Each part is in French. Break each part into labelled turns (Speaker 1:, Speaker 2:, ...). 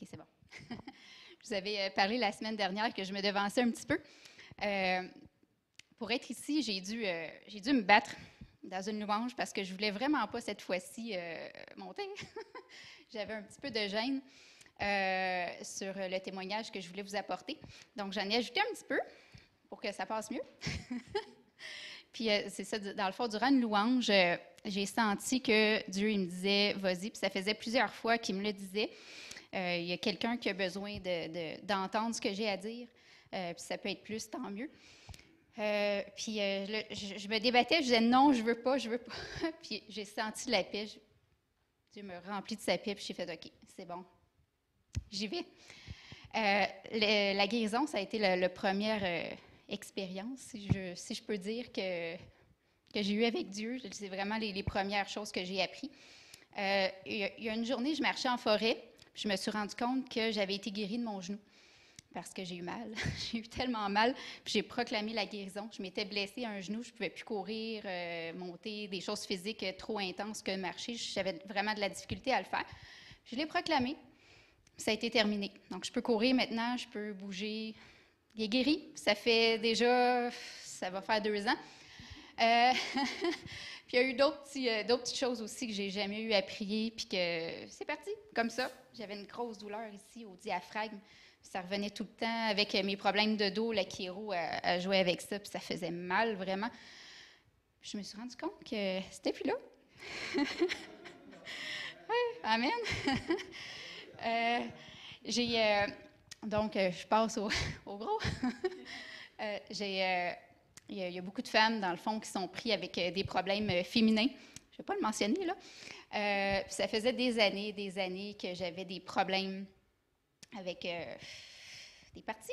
Speaker 1: OK, c'est bon. Je vous avais parlé la semaine dernière que je me devançais un petit peu. Pour être ici, j'ai dû me battre dans une louange parce que je voulais vraiment pas cette fois-ci monter. J'avais un petit peu de gêne sur le témoignage que je voulais vous apporter. Donc, j'en ai ajouté un petit peu pour que ça passe mieux. Puis, c'est ça, dans le fond, durant une louange, j'ai senti que Dieu, il me disait « Vas-y », puis ça faisait plusieurs fois qu'il me le disait. Il y a quelqu'un qui a besoin d'entendre ce que j'ai à dire, puis ça peut être plus, tant mieux. Puis, je me débattais, je disais « Non, je veux pas », puis j'ai senti la paix. Dieu me remplit de sa paix, puis j'ai fait « OK, c'est bon, j'y vais ». La guérison, ça a été la première expérience, si je peux dire, que j'ai eue avec Dieu. C'est vraiment les premières choses que j'ai apprises. Il y a une journée, je marchais en forêt, puis je me suis rendu compte que j'avais été guérie de mon genou parce que j'ai eu mal. J'ai eu tellement mal, puis j'ai proclamé la guérison. Je m'étais blessée à un genou, je ne pouvais plus courir, monter, des choses physiques trop intenses que marcher. J'avais vraiment de la difficulté à le faire. Je l'ai proclamé, ça a été terminé. Donc, je peux courir maintenant, je peux bouger. Il est guéri. Ça fait déjà, ça va faire 2 ans. Puis il y a eu d'autres petites choses aussi que j'ai jamais eu à prier, puis que c'est parti, comme ça. J'avais une grosse douleur ici au diaphragme. Ça revenait tout le temps avec mes problèmes de dos. La chiro a joué avec ça, puis ça faisait mal, vraiment. Puis je me suis rendu compte que c'était plus là. Ouais, amen. Donc, je passe au gros. Il y a beaucoup de femmes, dans le fond, qui sont prises avec des problèmes féminins. Je ne vais pas le mentionner, là. Puis ça faisait des années que j'avais des problèmes avec des parties.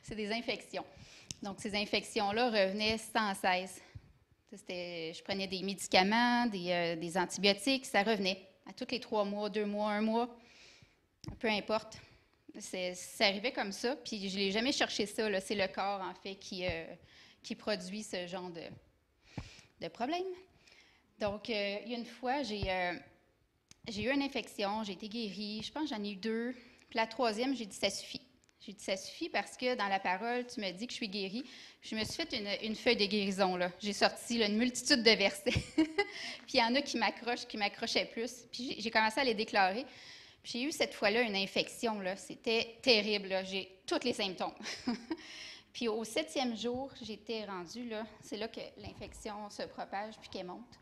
Speaker 1: C'est des infections. Donc, ces infections-là revenaient sans cesse. Je prenais des médicaments, des antibiotiques, ça revenait à tous les 3 mois, 2 mois, 1 mois, peu importe. Ça arrivait comme ça, puis je ne l'ai jamais cherché ça. Là. C'est le corps, en fait, qui produit ce genre de problème. Donc, il y a une fois, j'ai eu une infection, j'ai été guérie. Je pense que j'en ai eu 2. Puis la 3e, j'ai dit « ça suffit ». J'ai dit « ça suffit » parce que dans la parole, tu me dis que je suis guérie. Je me suis fait une feuille de guérison. Là. J'ai sorti là, une multitude de versets. Puis il y en a qui m'accrochaient plus. Puis j'ai commencé à les déclarer. Puis j'ai eu cette fois-là une infection. Là. C'était terrible. Là. J'ai tous les symptômes. Puis au 7e jour, j'étais rendue, là, c'est là que l'infection se propage puis qu'elle monte.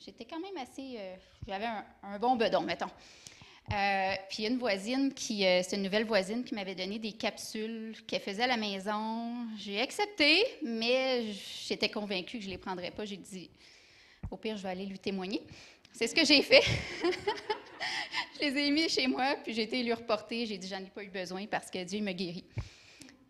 Speaker 1: J'étais quand même assez... j'avais un bon bedon, mettons. Puis il y a une voisine c'est une nouvelle voisine qui m'avait donné des capsules qu'elle faisait à la maison. J'ai accepté, mais j'étais convaincue que je ne les prendrais pas. J'ai dit, au pire, je vais aller lui témoigner. C'est ce que j'ai fait. Je les ai mis chez moi, puis j'ai été lui reporter. J'ai dit, j'en ai pas eu besoin parce que Dieu m'a guérie.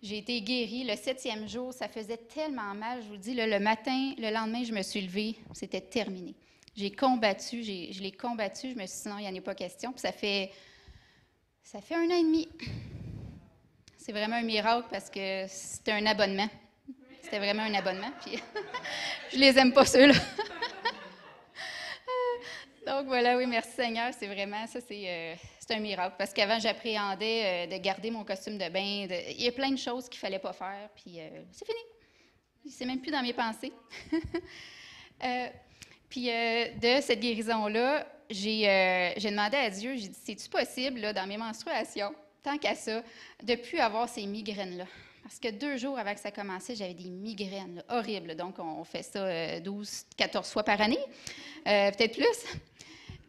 Speaker 1: J'ai été guérie. Le 7e jour, ça faisait tellement mal. Je vous le dis, là, le matin, le lendemain, je me suis levée. C'était terminé. J'ai combattu, je l'ai combattu. Je me suis dit, non, il n'y en a pas question. Puis ça fait 1 an et demi. C'est vraiment un miracle parce que c'était un abonnement. C'était vraiment un abonnement. Puis je les aime pas, ceux-là. Donc voilà, oui, merci Seigneur. C'est vraiment, ça, c'est un miracle. Parce qu'avant, j'appréhendais de garder mon costume de bain. Il y a plein de choses qu'il ne fallait pas faire. Puis c'est fini. C'est même plus dans mes pensées. Puis de cette guérison-là, j'ai demandé à Dieu, j'ai dit, c'est-tu possible, là, dans mes menstruations, tant qu'à ça, de ne plus avoir ces migraines-là? Parce que 2 jours avant que ça commençait, j'avais des migraines là, horribles. Donc, on fait ça 12, 14 fois par année, peut-être plus.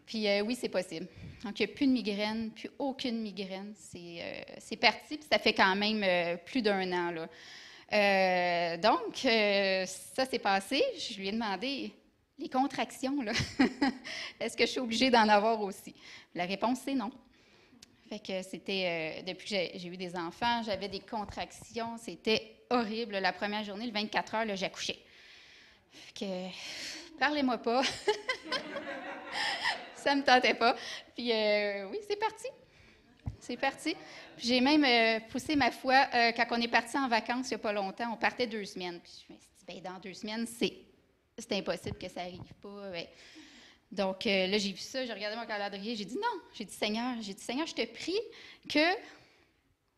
Speaker 1: Puis oui, c'est possible. Donc, il n'y a plus de migraine, plus aucune migraine. C'est parti, puis ça fait quand même plus d'1 an. Là. Donc, ça s'est passé. Je lui ai demandé... Les contractions, là, est-ce que je suis obligée d'en avoir aussi? La réponse, c'est non. Fait que c'était, depuis que j'ai eu des enfants, j'avais des contractions, c'était horrible. La première journée, le 24 heures, là, j'accouchais. Fait que, parlez-moi pas. Ça me tentait pas. Puis oui, c'est parti. C'est parti. Puis j'ai même poussé ma foi quand on est parti en vacances il n'y a pas longtemps. On partait 2 semaines. Puis je me suis dit, bien, dans 2 semaines, c'est impossible que ça n'arrive pas. Ouais. Donc là, j'ai vu ça, j'ai regardé mon calendrier, j'ai dit non. J'ai dit, Seigneur, je te prie que,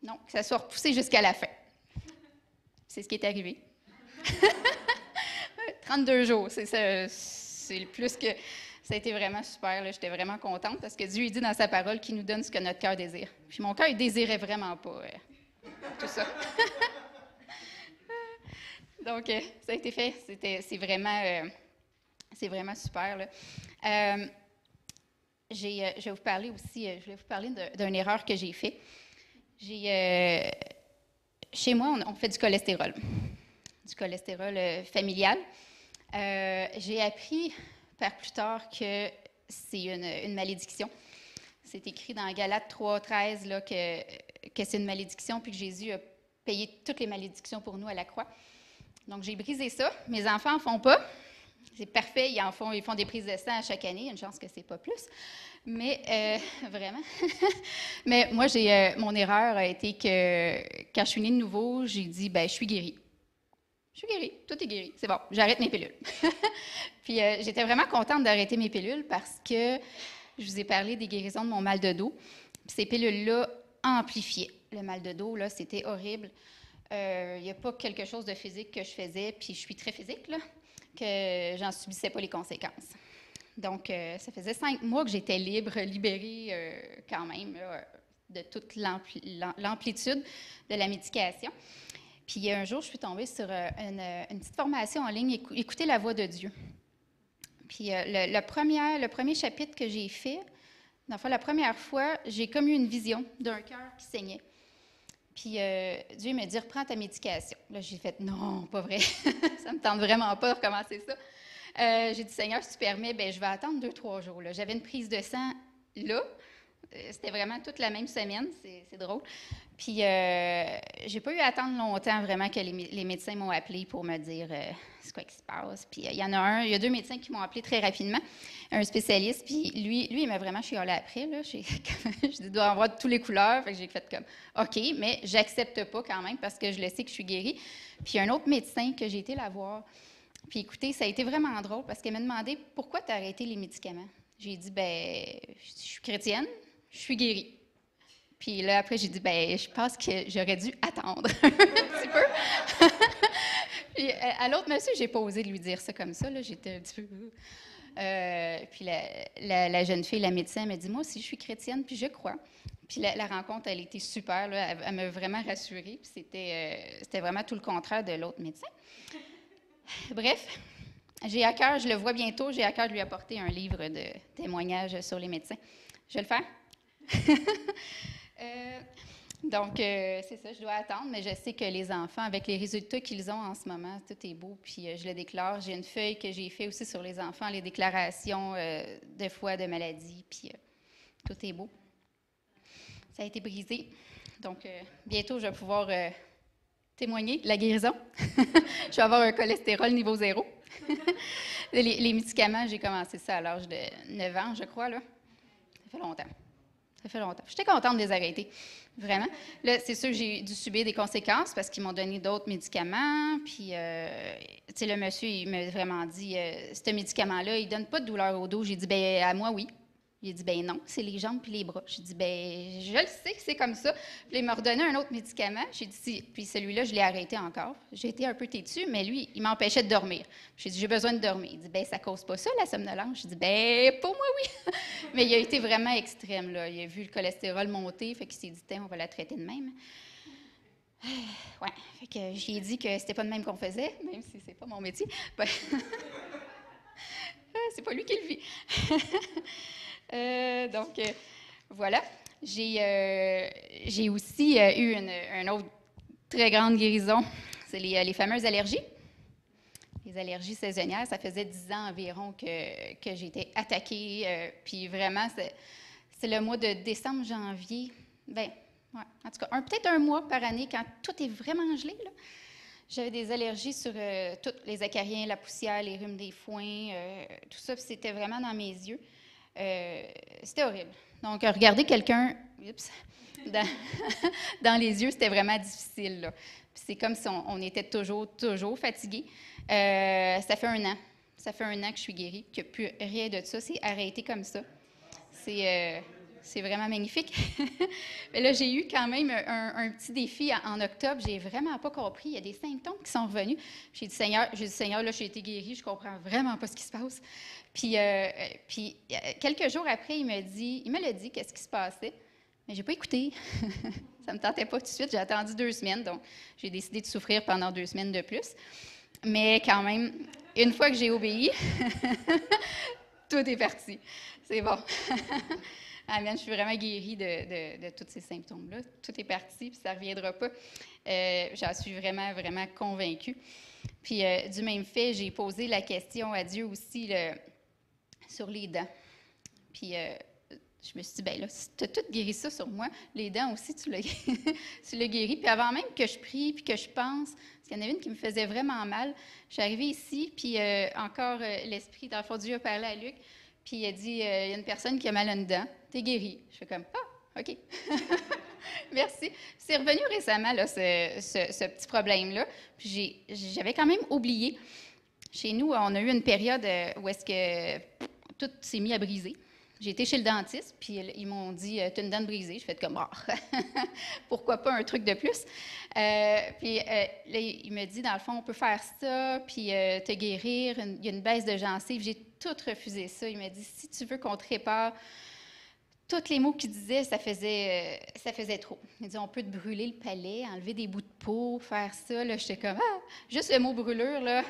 Speaker 1: non, que ça soit repoussé jusqu'à la fin. C'est ce qui est arrivé. 32 jours, c'est ça, c'est le plus que... Ça a été vraiment super, là. J'étais vraiment contente parce que Dieu il dit dans sa parole qu'il nous donne ce que notre cœur désire. Puis mon cœur, il désirait vraiment pas tout ça. Donc, ça a été fait. C'est vraiment super, là. Je vais vous parler aussi, je voulais vous parler d'une erreur que j'ai faite. Chez moi, on fait du cholestérol familial. J'ai appris par plus tard que c'est une malédiction. C'est écrit dans Galates 3:13 là, que c'est une malédiction, puis que Jésus a payé toutes les malédictions pour nous à la croix. Donc, j'ai brisé ça. Mes enfants n'en font pas. C'est parfait, ils font des prises de sang à chaque année. Une chance que c'est pas plus. Mais, vraiment. Mais moi, mon erreur a été que quand je suis née de nouveau, j'ai dit, je suis guérie. Je suis guérie, tout est guéri, c'est bon, j'arrête mes pilules. Puis j'étais vraiment contente d'arrêter mes pilules parce que je vous ai parlé des guérisons de mon mal de dos. Puis ces pilules-là amplifiaient le mal de dos, là, c'était horrible. Il n'y a pas quelque chose de physique que je faisais, puis je suis très physique, là, que j'en subissais pas les conséquences. Donc, ça faisait 5 mois que j'étais libérée quand même, là, de toute l'amplitude de la médication. Puis un jour, je suis tombée sur une petite formation en ligne, Écouter la voix de Dieu. Puis le premier chapitre que j'ai fait, dans le fond, la première fois, j'ai comme eu une vision d'un cœur qui saignait. Puis Dieu m'a dit, reprends ta médication. Là, j'ai fait, non, pas vrai. Ça me tente vraiment pas de recommencer ça. J'ai dit, Seigneur, si tu permets, je vais attendre 2-3 jours. Là. J'avais une prise de sang là. C'était vraiment toute la même semaine, c'est drôle. Puis, j'ai pas eu à attendre longtemps vraiment que les médecins m'ont appelé pour me dire c'est quoi qui se passe. Puis, il y a 2 médecins qui m'ont appelé très rapidement, un spécialiste. Puis, lui il m'a vraiment chialé après. Là. Je dois avoir de toutes les couleurs. Fait que j'ai fait comme OK, mais j'accepte pas quand même parce que je le sais que je suis guérie. Puis, il y a un autre médecin que j'ai été la voir. Puis, écoutez, ça a été vraiment drôle parce qu'elle m'a demandé pourquoi tu as arrêté les médicaments. J'ai dit je suis chrétienne. Je suis guérie. Puis là, après, j'ai dit, je pense que j'aurais dû attendre un petit peu. Puis à l'autre monsieur, j'ai pas osé de lui dire ça comme ça. Là. J'étais un petit peu... puis la jeune fille, la médecin, m'a dit, moi aussi, je suis chrétienne, puis je crois. Puis la rencontre, elle était super. Là. Elle m'a vraiment rassurée. Puis c'était vraiment tout le contraire de l'autre médecin. Bref, j'ai à cœur, je le vois bientôt, j'ai à cœur de lui apporter un livre de témoignages sur les médecins. Je vais le faire? Donc, c'est ça, je dois attendre, mais je sais que les enfants, avec les résultats qu'ils ont en ce moment, tout est beau, puis je le déclare. J'ai une feuille que j'ai faite aussi sur les enfants, les déclarations de foi, de maladie, puis tout est beau. Ça a été brisé. Donc, bientôt, je vais pouvoir témoigner de la guérison. Je vais avoir un cholestérol niveau 0. Les médicaments, j'ai commencé ça à l'âge de 9 ans, je crois, là. Ça fait longtemps. J'étais contente de les arrêter, vraiment. Là, c'est sûr que j'ai dû subir des conséquences parce qu'ils m'ont donné d'autres médicaments. Puis, tu sais, le monsieur, il m'a vraiment dit, ce médicament-là, il ne donne pas de douleur au dos. J'ai dit, à moi, oui. Il a dit, non, c'est les jambes puis les bras. J'ai dit, je le sais que c'est comme ça. Puis, il m'a redonné un autre médicament. J'ai dit, puis celui-là, je l'ai arrêté encore. J'ai été un peu têtue, mais lui, il m'empêchait de dormir. J'ai dit, j'ai besoin de dormir. Il dit, ça cause pas ça, la somnolence. J'ai dit, pour moi, oui. Mais il a été vraiment extrême, là. Il a vu le cholestérol monter, fait qu'il s'est dit, on va la traiter de même. Ouais, fait que j'ai dit que c'était pas de même qu'on faisait, même si c'est pas mon métier. C'est pas lui qui le vit. Donc, voilà. J'ai aussi eu une autre très grande guérison. C'est les fameuses allergies. Les allergies saisonnières. Ça faisait 10 ans environ que j'étais attaquée. Puis vraiment, c'est le mois de décembre, janvier. Ouais, en tout cas, peut-être un mois par année quand tout est vraiment gelé, là. J'avais des allergies sur tous les acariens, la poussière, les rhumes des foins, tout ça. Puis c'était vraiment dans mes yeux. C'était horrible. Donc, regarder quelqu'un dans les yeux, c'était vraiment difficile, là. Puis c'est comme si on était toujours fatigué. Ça fait 1 an. Ça fait 1 an que je suis guérie, qu'il n'y a plus rien de ça. C'est arrêté comme ça. C'est vraiment magnifique. Mais là, j'ai eu quand même un petit défi en octobre. J'ai vraiment pas compris. Il y a des symptômes qui sont revenus. J'ai dit, Seigneur, là, j'ai été guérie. Je comprends vraiment pas ce qui se passe. Puis quelques jours après, il me l'a dit, qu'est-ce qui se passait. Mais j'ai pas écouté. Ça me tentait pas tout de suite. J'ai attendu 2 semaines. Donc, j'ai décidé de souffrir pendant 2 semaines de plus. Mais quand même, une fois que j'ai obéi, tout est parti. C'est bon. Amen. Je suis vraiment guérie de tous ces symptômes-là. Tout est parti, puis ça ne reviendra pas. J'en suis vraiment, vraiment convaincue. Puis, du même fait, j'ai posé la question à Dieu aussi sur les dents. Puis, je me suis dit, bien là, si tu as tout guéri ça sur moi, les dents aussi, tu l'as guéri. Puis avant même que je prie, puis que je pense, parce qu'il y en avait une qui me faisait vraiment mal, je suis arrivée ici, puis encore l'Esprit, dans le fond, Dieu a parlé à Luc, puis il a dit, il y a une personne qui a mal à une dent, t'es guérie. Je fais comme, ah, OK. Merci. C'est revenu récemment, là, ce petit problème-là. Puis j'avais quand même oublié. Chez nous, on a eu une période où est-ce que tout s'est mis à briser. J'ai été chez le dentiste, puis ils m'ont dit « Tu as une dent brisée ». Je fais comme « Pourquoi pas un truc de plus? » Puis là, il me dit « Dans le fond, on peut faire ça, puis te guérir. Il y a une baisse de gencive. » J'ai tout refusé ça. Il m'a dit « Si tu veux qu'on te répare, tous les mots qu'il disait, ça faisait trop. » Il dit « On peut te brûler le palais, enlever des bouts de peau, faire ça. » Là, j'étais comme « Ah! » Juste le mot « brûlure », là.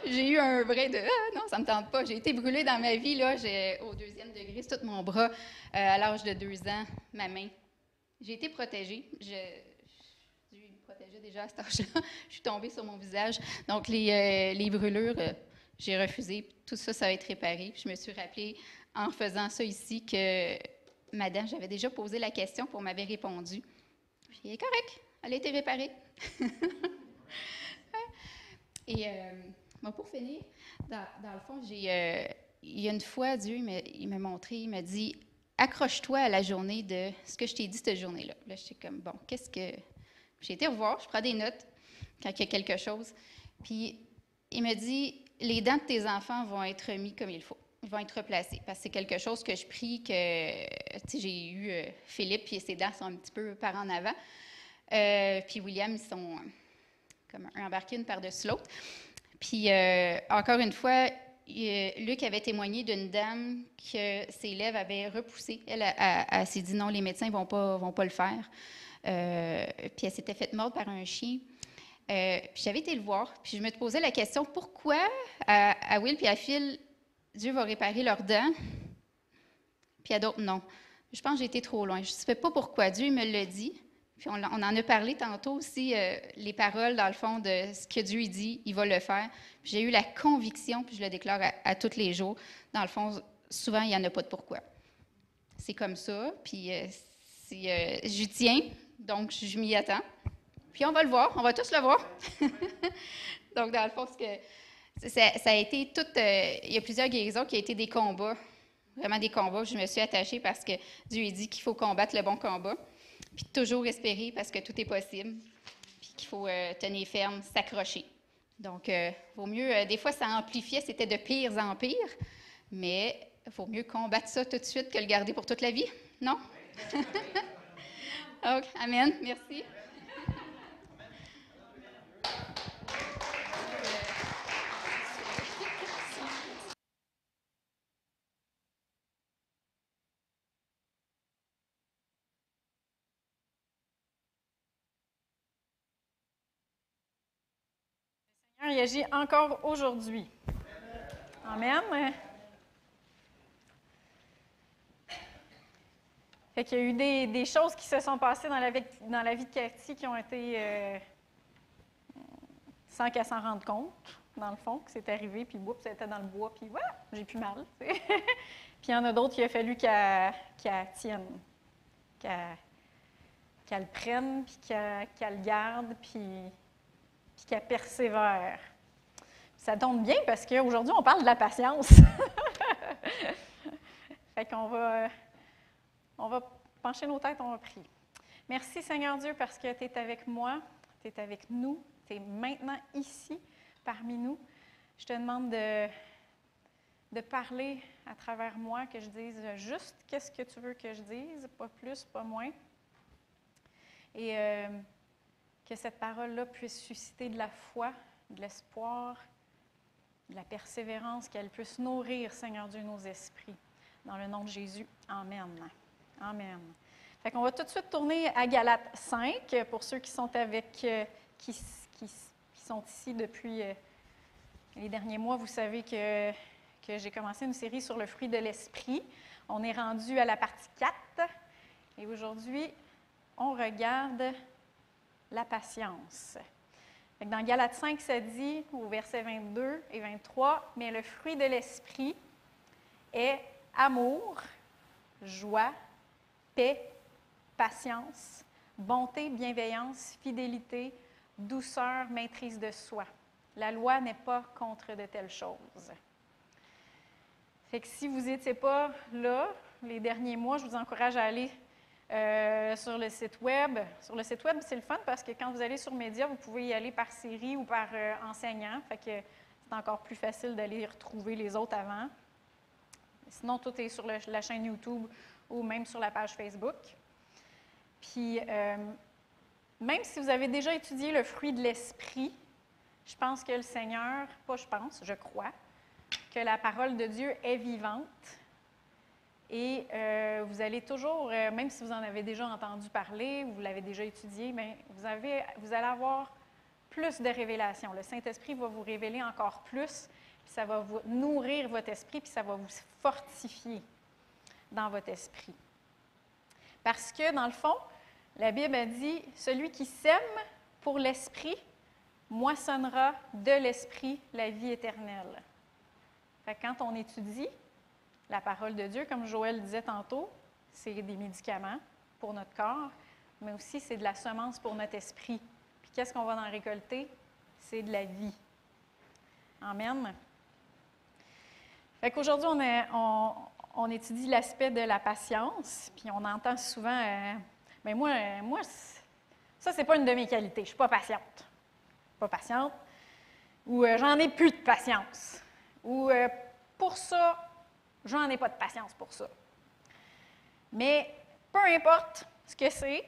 Speaker 1: J'ai eu un vrai de « Ah, non, ça me tente pas. » J'ai été brûlée dans ma vie, là, au 2e degré, c'est tout mon bras, à l'âge de 2 ans, ma main. J'ai été protégée. Dieu me protégeait déjà à cet âge-là. Je suis tombée sur mon visage. Donc, les brûlures, j'ai refusé. Tout ça, ça va être réparé. Puis je me suis rappelée, en faisant ça ici, que madame, j'avais déjà posé la question, puis on m'avait répondu. Puis, correct, elle a été réparée. Et pour finir, dans le fond, il y a une fois, Dieu il m'a montré, il m'a dit « Accroche-toi à la journée de ce que je t'ai dit cette journée-là. » Là, j'étais comme « Bon, qu'est-ce que… » J'ai été revoir, je prends des notes quand il y a quelque chose. Puis, il me dit « Les dents de tes enfants vont être mis comme il faut. Ils vont être replacés. » Parce que c'est quelque chose que je prie que… Tu sais, j'ai eu Philippe, puis ses dents sont un petit peu par en avant. Puis William, ils sont comme embarqués une par-dessus l'autre. Puis, encore une fois, Luc avait témoigné d'une dame que ses lèvres avaient repoussé. Elle s'est dit non, les médecins ne vont pas le faire. Puis, elle s'était faite mordre par un chien. Puis, j'avais été le voir. Puis, je me posais la question, pourquoi à Will et à Phil, Dieu va réparer leurs dents, puis à d'autres, non. Je pense que j'ai été trop loin. Je ne sais pas pourquoi. Dieu me l'a dit. Puis on en a parlé tantôt aussi, les paroles, dans le fond, de ce que Dieu dit, il va le faire. Puis j'ai eu la conviction, puis je le déclare à tous les jours. Dans le fond, souvent, il n'y en a pas de pourquoi. C'est comme ça, puis j'y tiens, donc je m'y attends. Puis on va le voir, on va tous le voir. Donc, dans le fond, ça a été tout… il y a plusieurs guérisons qui ont été des combats, vraiment des combats. Je me suis attachée parce que Dieu a dit qu'il faut combattre le bon combat. Puis toujours espérer parce que tout est possible, puis qu'il faut tenir ferme, s'accrocher. Donc, vaut mieux, des fois, ça amplifiait, c'était de pire en pire, mais il vaut mieux combattre ça tout de suite que le garder pour toute la vie, non? Donc, amen, merci.
Speaker 2: Il agit encore aujourd'hui. Amen. Fait qu'il y a eu des choses qui se sont passées dans la vie de Cathy qui ont été sans qu'elle s'en rende compte, dans le fond, que c'est arrivé, puis oups, elle était dans le bois, puis voilà, j'ai plus mal. Puis il y en a d'autres, il a fallu qu'elle tienne, qu'elle le prenne, puis qu'elle le garde, puis qu'elle persévère. Ça tombe bien parce qu'aujourd'hui, on parle de la patience. Fait qu'on va pencher nos têtes, on va prier. Merci Seigneur Dieu parce que tu es avec moi, tu es avec nous, tu es maintenant ici parmi nous. Je te demande de parler à travers moi, que je dise juste qu'est-ce que tu veux que je dise, pas plus, pas moins. Et que cette parole-là puisse susciter de la foi, de l'espoir, de la persévérance, qu'elle puisse nourrir, Seigneur Dieu, nos esprits. Dans le nom de Jésus, amen. Amen. Fait qu'on va tout de suite tourner à Galates 5, pour ceux qui sont qui sont ici depuis les derniers mois. Vous savez que j'ai commencé une série sur le fruit de l'esprit. On est rendu à la partie 4. Et aujourd'hui, on regarde la patience. Fait que dans Galates 5, ça dit, au verset 22 et 23, « Mais le fruit de l'esprit est amour, joie, paix, patience, bonté, bienveillance, fidélité, douceur, maîtrise de soi. La loi n'est pas contre de telles choses. » Fait que si vous n'étiez pas là les derniers mois, je vous encourage à aller sur le site web. Sur le site web, c'est le fun parce que quand vous allez sur Média, vous pouvez y aller par série ou par enseignant. Fait que c'est encore plus facile d'aller retrouver les autres avant. Sinon, tout est sur la chaîne YouTube ou même sur la page Facebook. Puis, même si vous avez déjà étudié le fruit de l'esprit, je pense que le Seigneur, je crois, que la parole de Dieu est vivante. Et vous allez toujours, même si vous en avez déjà entendu parler, vous l'avez déjà étudié, mais vous allez avoir plus de révélations. Le Saint-Esprit va vous révéler encore plus, puis ça va vous nourrir votre esprit, puis ça va vous fortifier dans votre esprit. Parce que, dans le fond, la Bible a dit « Celui qui sème pour l'esprit moissonnera de l'esprit la vie éternelle. » Fait que quand on étudie la parole de Dieu, comme Joël disait tantôt, c'est des médicaments pour notre corps, mais aussi c'est de la semence pour notre esprit. Puis qu'est-ce qu'on va en récolter? C'est de la vie. Amen. Fait qu'aujourd'hui, on étudie l'aspect de la patience, puis on entend souvent mais moi, ça, c'est pas une de mes qualités. Je ne suis pas patiente. Pas patiente. Ou j'en ai plus de patience. Ou pour ça, j'en ai pas de patience pour ça. Mais peu importe ce que c'est,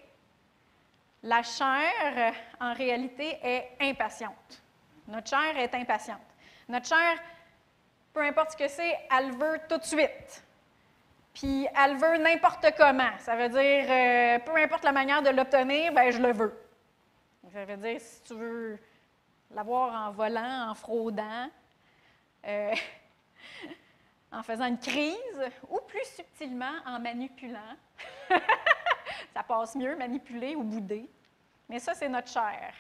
Speaker 2: la chair, en réalité, est impatiente. Notre chair est impatiente. Notre chair, peu importe ce que c'est, elle veut tout de suite. Puis elle veut n'importe comment. Ça veut dire, peu importe la manière de l'obtenir, bien, je le veux. Ça veut dire, si tu veux l'avoir en volant, en fraudant, en faisant une crise, ou plus subtilement, en manipulant. Ça passe mieux, manipuler ou bouder. Mais ça, c'est notre chair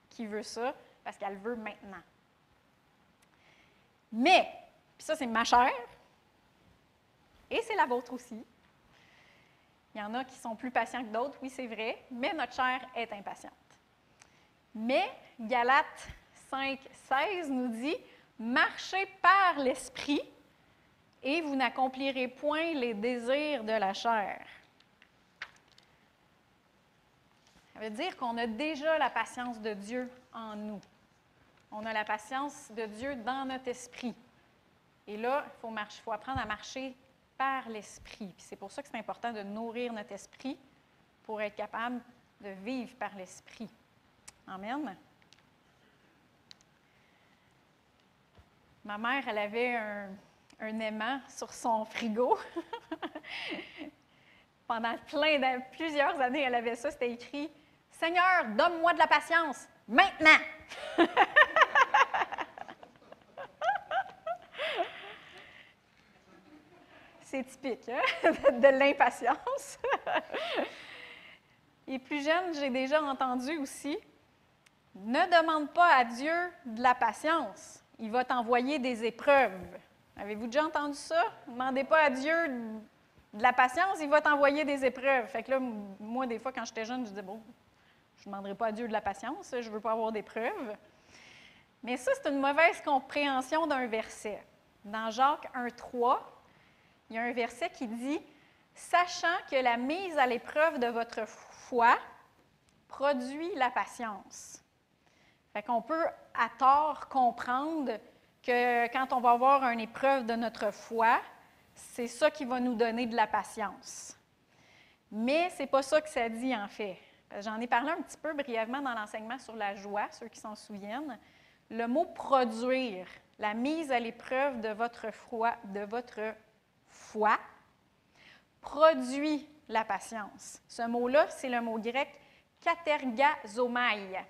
Speaker 2: qui veut ça, parce qu'elle veut maintenant. Mais, puis ça, c'est ma chair, et c'est la vôtre aussi. Il y en a qui sont plus patients que d'autres, oui, c'est vrai, mais notre chair est impatiente. Mais Galates 5:16 nous dit « Marchez par l'esprit, et vous n'accomplirez point les désirs de la chair. » Ça veut dire qu'on a déjà la patience de Dieu en nous. On a la patience de Dieu dans notre esprit. Et là, il faut apprendre à marcher par l'esprit. Puis c'est pour ça que c'est important de nourrir notre esprit pour être capable de vivre par l'esprit. Amen. Ma mère, elle avait un aimant sur son frigo. Pendant plusieurs années, elle avait ça, c'était écrit « Seigneur, donne-moi de la patience, maintenant! » C'est typique, hein? De l'impatience. Et plus jeune, j'ai déjà entendu aussi « Ne demande pas à Dieu de la patience, il va t'envoyer des épreuves. » Avez-vous déjà entendu ça? Ne demandez pas à Dieu de la patience, il va t'envoyer des épreuves. Fait que là, moi, des fois, quand j'étais jeune, je disais, bon, je ne demanderai pas à Dieu de la patience, je ne veux pas avoir d'épreuves. Mais ça, c'est une mauvaise compréhension d'un verset. Dans Jacques 1:3, il y a un verset qui dit « Sachant que la mise à l'épreuve de votre foi produit la patience. » Fait qu'on peut, à tort, comprendre que quand on va avoir une épreuve de notre foi, c'est ça qui va nous donner de la patience. Mais ce n'est pas ça que ça dit, en fait. J'en ai parlé un petit peu brièvement dans l'enseignement sur la joie, ceux qui s'en souviennent. Le mot « produire », la mise à l'épreuve de votre foi, produit la patience. Ce mot-là, c'est le mot grec « katergazomai ».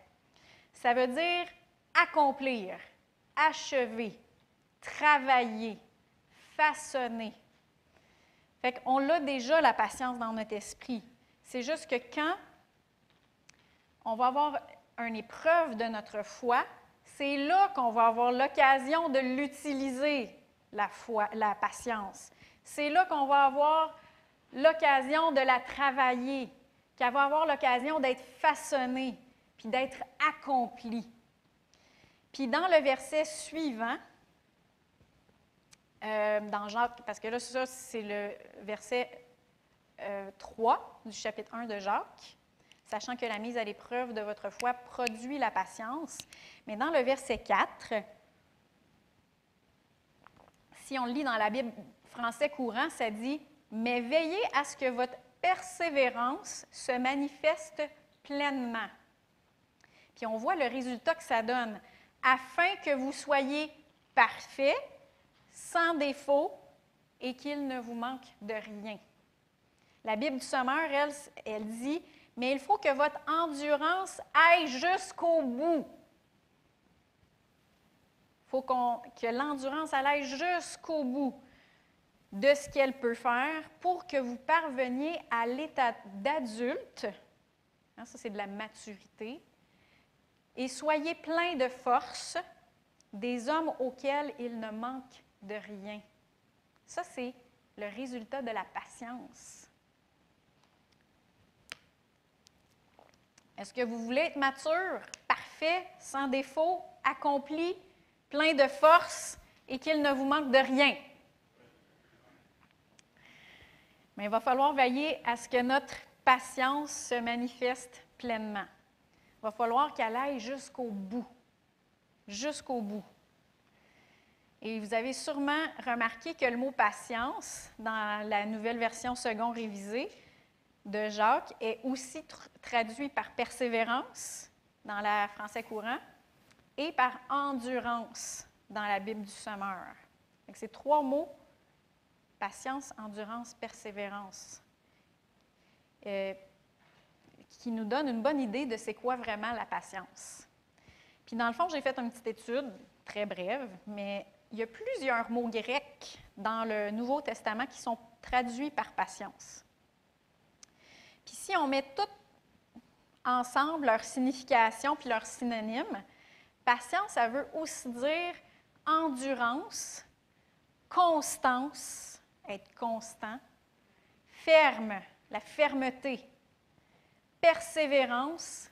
Speaker 2: Ça veut dire accomplir, achever, travailler, façonner. Fait qu'on l'a déjà, la patience, dans notre esprit. C'est juste que quand on va avoir une épreuve de notre foi, c'est là qu'on va avoir l'occasion de l'utiliser, la patience. C'est là qu'on va avoir l'occasion de la travailler, qu'elle va avoir l'occasion d'être façonnée, puis d'être accomplie. Puis dans le verset suivant, dans Jacques, parce que là, ça, c'est le verset 3 du chapitre 1 de Jacques, sachant que la mise à l'épreuve de votre foi produit la patience. Mais dans le verset 4, si on le lit dans la Bible français courant, ça dit « Mais veillez à ce que votre persévérance se manifeste pleinement. » Puis on voit le résultat que ça donne. « Afin que vous soyez parfaits, sans défaut, et qu'il ne vous manque de rien. » La Bible du Sommeur, elle dit « Mais il faut que votre endurance aille jusqu'au bout. » Il faut que l'endurance aille jusqu'au bout de ce qu'elle peut faire pour que vous parveniez à l'état d'adulte, hein, ça c'est de la maturité, et soyez pleins de force, des hommes auxquels il ne manque de rien. Ça, c'est le résultat de la patience. Est-ce que vous voulez être mature, parfait, sans défaut, accompli, plein de force et qu'il ne vous manque de rien? Mais il va falloir veiller à ce que notre patience se manifeste pleinement. Il va falloir qu'elle aille jusqu'au bout. Jusqu'au bout. Et vous avez sûrement remarqué que le mot « patience », dans la nouvelle version second révisée de Jacques, est aussi traduit par « persévérance » dans la français courant et par « endurance » dans la Bible du Sommeur. Donc, c'est trois mots, patience, endurance, persévérance, qui nous donnent une bonne idée de c'est quoi vraiment la patience. Puis dans le fond, j'ai fait une petite étude, très brève, mais il y a plusieurs mots grecs dans le Nouveau Testament qui sont traduits par patience. Puis si on met tout ensemble leur signification puis leurs synonymes, patience, ça veut aussi dire endurance, constance, être constant, ferme, la fermeté, persévérance,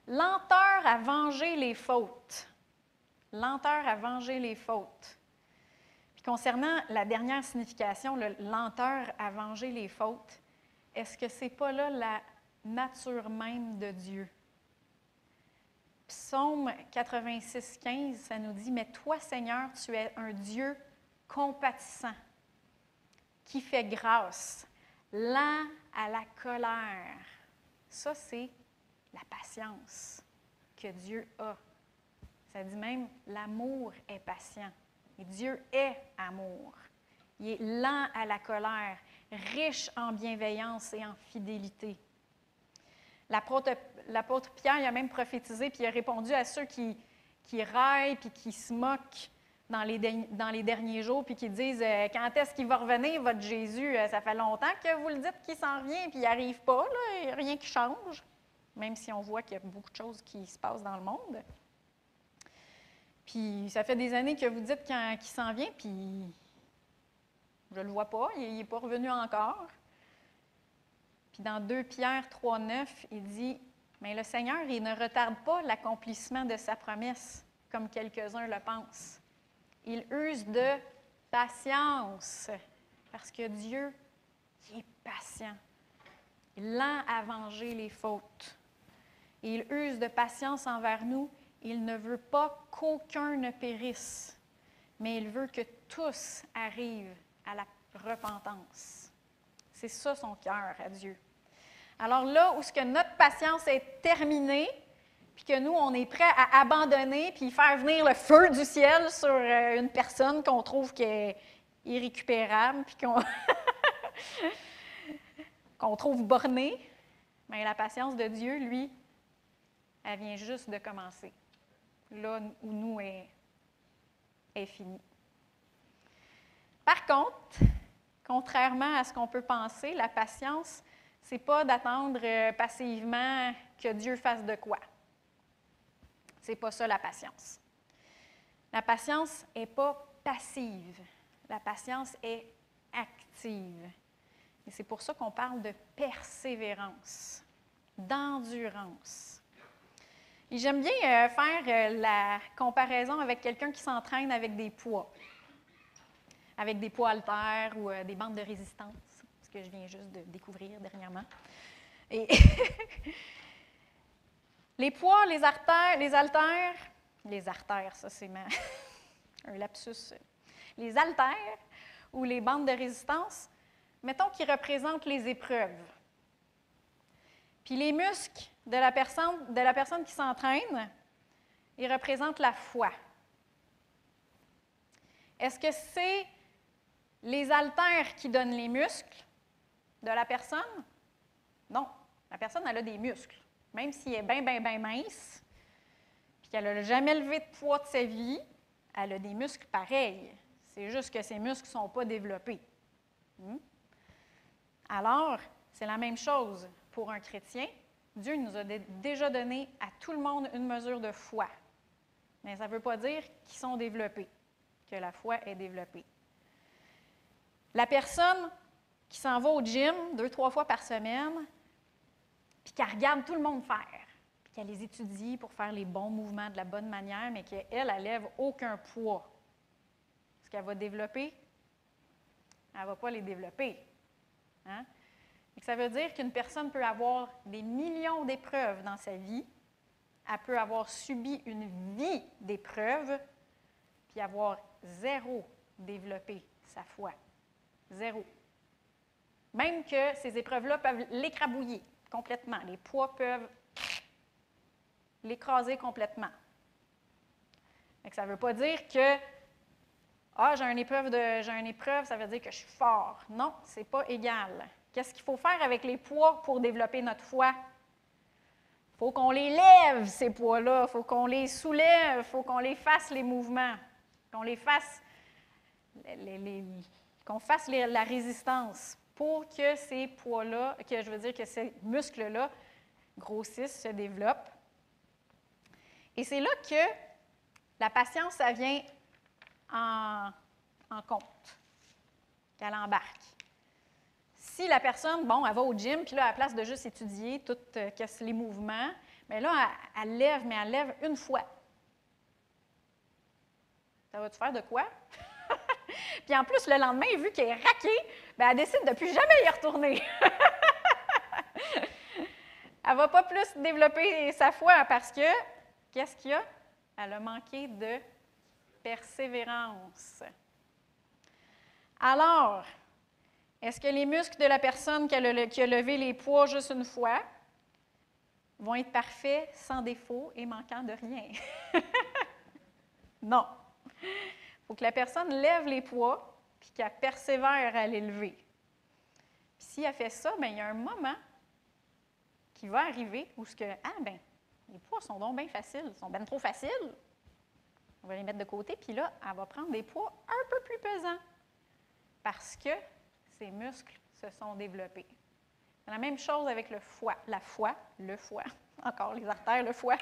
Speaker 2: lenteur à venger les fautes. Lenteur à venger les fautes. Puis concernant la dernière signification, le lenteur à venger les fautes, est-ce que ce n'est pas là la nature même de Dieu? Psaume 86, 15, ça nous dit « Mais toi, Seigneur, tu es un Dieu compatissant, qui fait grâce, lent à la colère. » Ça, c'est la patience que Dieu a. Ça dit même « L'amour est patient. » Et Dieu est amour. Il est lent à la colère, riche en bienveillance et en fidélité. L'apôtre Pierre, il a même prophétisé, puis il a répondu à ceux qui raillent puis qui se moquent dans les derniers jours, puis qui disent « Quand est-ce qu'il va revenir, votre Jésus? Ça fait longtemps que vous le dites qu'il s'en revient, puis il n'arrive pas, là, il n'y a rien qui change. » Même si on voit qu'il y a beaucoup de choses qui se passent dans le monde. Puis ça fait des années que vous dites qu'il s'en vient, puis je ne le vois pas, il n'est pas revenu encore. Puis dans 2 Pierre 3, 9, il dit « Mais le Seigneur, il ne retarde pas l'accomplissement de sa promesse, comme quelques-uns le pensent. Il use de patience, parce que Dieu, il est patient. Il est lent à venger les fautes. Et il use de patience envers nous. Il ne veut pas qu'aucun ne périsse, mais il veut que tous arrivent à la repentance. C'est ça son cœur à Dieu. Alors là où ce que notre patience est terminée, puis que nous, on est prêt à abandonner, puis faire venir le feu du ciel sur une personne qu'on trouve qui est irrécupérable, puis qu'on trouve bornée, mais la patience de Dieu, lui, elle vient juste de commencer. Là où nous est finie. Par contre, contrairement à ce qu'on peut penser, la patience, ce n'est pas d'attendre passivement que Dieu fasse de quoi. Ce n'est pas ça la patience. La patience n'est pas passive. La patience est active. Et c'est pour ça qu'on parle de persévérance, d'endurance. Et j'aime bien faire la comparaison avec quelqu'un qui s'entraîne avec des poids haltères ou des bandes de résistance, ce que je viens juste de découvrir dernièrement. Et les poids, les haltères, ça c'est un lapsus. Les haltères ou les bandes de résistance, mettons qu'ils représentent les épreuves. Puis les muscles de la personne qui s'entraîne, ils représentent la foi. Est-ce que c'est les haltères qui donnent les muscles de la personne? Non. La personne, elle a des muscles. Même s'il est bien mince, puis qu'elle n'a jamais levé de poids de sa vie, elle a des muscles pareils. C'est juste que ses muscles ne sont pas développés. Alors, c'est la même chose pour un chrétien. Dieu nous a déjà donné à tout le monde une mesure de foi. Mais ça ne veut pas dire qu'ils sont développés, que la foi est développée. La personne qui s'en va au gym 2-3 fois par semaine, puis qu'elle regarde tout le monde faire, puis qu'elle les étudie pour faire les bons mouvements de la bonne manière, mais qu'elle, elle lève aucun poids. Est-ce qu'elle va développer? Elle ne va pas les développer. Hein? Et ça veut dire qu'une personne peut avoir des millions d'épreuves dans sa vie, elle peut avoir subi une vie d'épreuves, puis avoir zéro développé sa foi. Zéro. Même que ces épreuves-là peuvent l'écrabouiller complètement. Les poids peuvent l'écraser complètement. Donc, ça ne veut pas dire que j'ai une épreuve, ça veut dire que je suis fort. Non, ce n'est pas égal. Qu'est-ce qu'il faut faire avec les poids pour développer notre foi? Il faut qu'on les lève, ces poids-là. Il faut qu'on les soulève. Il faut qu'on les fasse, les mouvements. Qu'on les fasse, qu'on fasse la résistance pour que ces poids-là, que ces muscles-là grossissent, se développent. Et c'est là que la patience, ça vient en compte, qu'elle embarque. Si la personne, elle va au gym, puis là, à la place de juste étudier tous les mouvements, bien là, elle lève une fois. Ça va te faire de quoi? Puis en plus, le lendemain, vu qu'elle est raquée, bien, elle décide de ne plus jamais y retourner. Elle ne va pas plus développer sa foi parce que, qu'est-ce qu'il y a? Elle a manqué de persévérance. Alors, est-ce que les muscles de la personne qui a levé les poids juste une fois vont être parfaits, sans défaut et manquant de rien? Non. Il faut que la personne lève les poids puis qu'elle persévère à les lever. Puis si elle fait ça, bien, il y a un moment qui va arriver où les poids sont donc bien faciles, ils sont bien trop faciles. On va les mettre de côté, puis là, elle va prendre des poids un peu plus pesants parce que ses muscles se sont développés. C'est la même chose avec le foie. Le foie, encore les artères, le foie.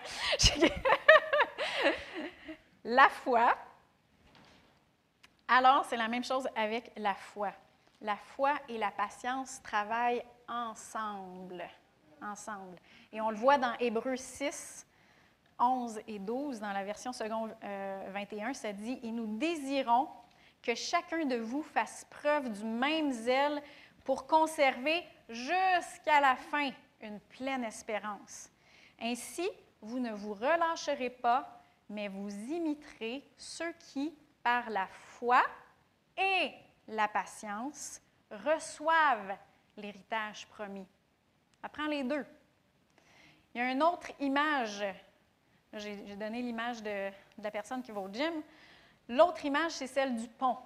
Speaker 2: La foi. Alors, c'est la même chose avec la foi. La foi et la patience travaillent ensemble. Et on le voit dans Hébreux 6, 11 et 12, dans la version seconde 21, ça dit « Et nous désirons que chacun de vous fasse preuve du même zèle pour conserver jusqu'à la fin une pleine espérance. Ainsi, vous ne vous relâcherez pas, mais vous imiterez ceux qui, par la foi et la patience, reçoivent l'héritage promis. Ça prend les deux. Il y a une autre image. J'ai donné l'image de la personne qui va au gym. L'autre image, c'est celle du pont.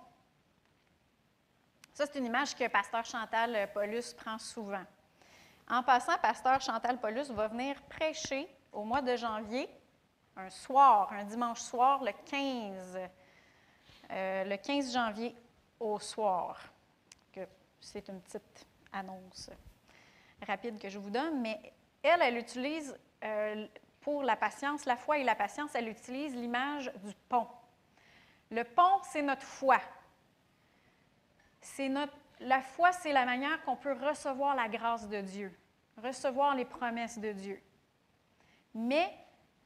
Speaker 2: Ça, c'est une image que Pasteur Chantal Paulus prend souvent. En passant, Pasteur Chantal Paulus va venir prêcher au mois de janvier, un soir, un dimanche soir, le 15 janvier au soir. C'est une petite annonce rapide que je vous donne, mais elle utilise, pour la patience, la foi et la patience, elle utilise l'image du pont. Le pont, c'est notre foi. La foi, c'est la manière qu'on peut recevoir la grâce de Dieu, recevoir les promesses de Dieu. Mais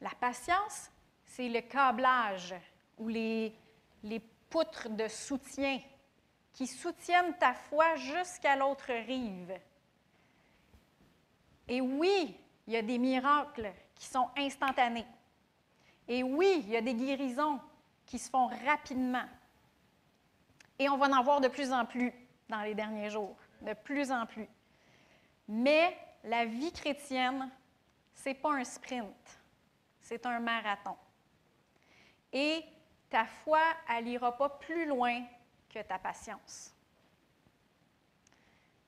Speaker 2: la patience, c'est le câblage ou les poutres de soutien qui soutiennent ta foi jusqu'à l'autre rive. Et oui, il y a des miracles qui sont instantanés. Et oui, il y a des guérisons qui se font rapidement. Et on va en voir de plus en plus dans les derniers jours, de plus en plus. Mais la vie chrétienne, ce n'est pas un sprint, c'est un marathon. Et ta foi, elle n'ira pas plus loin que ta patience.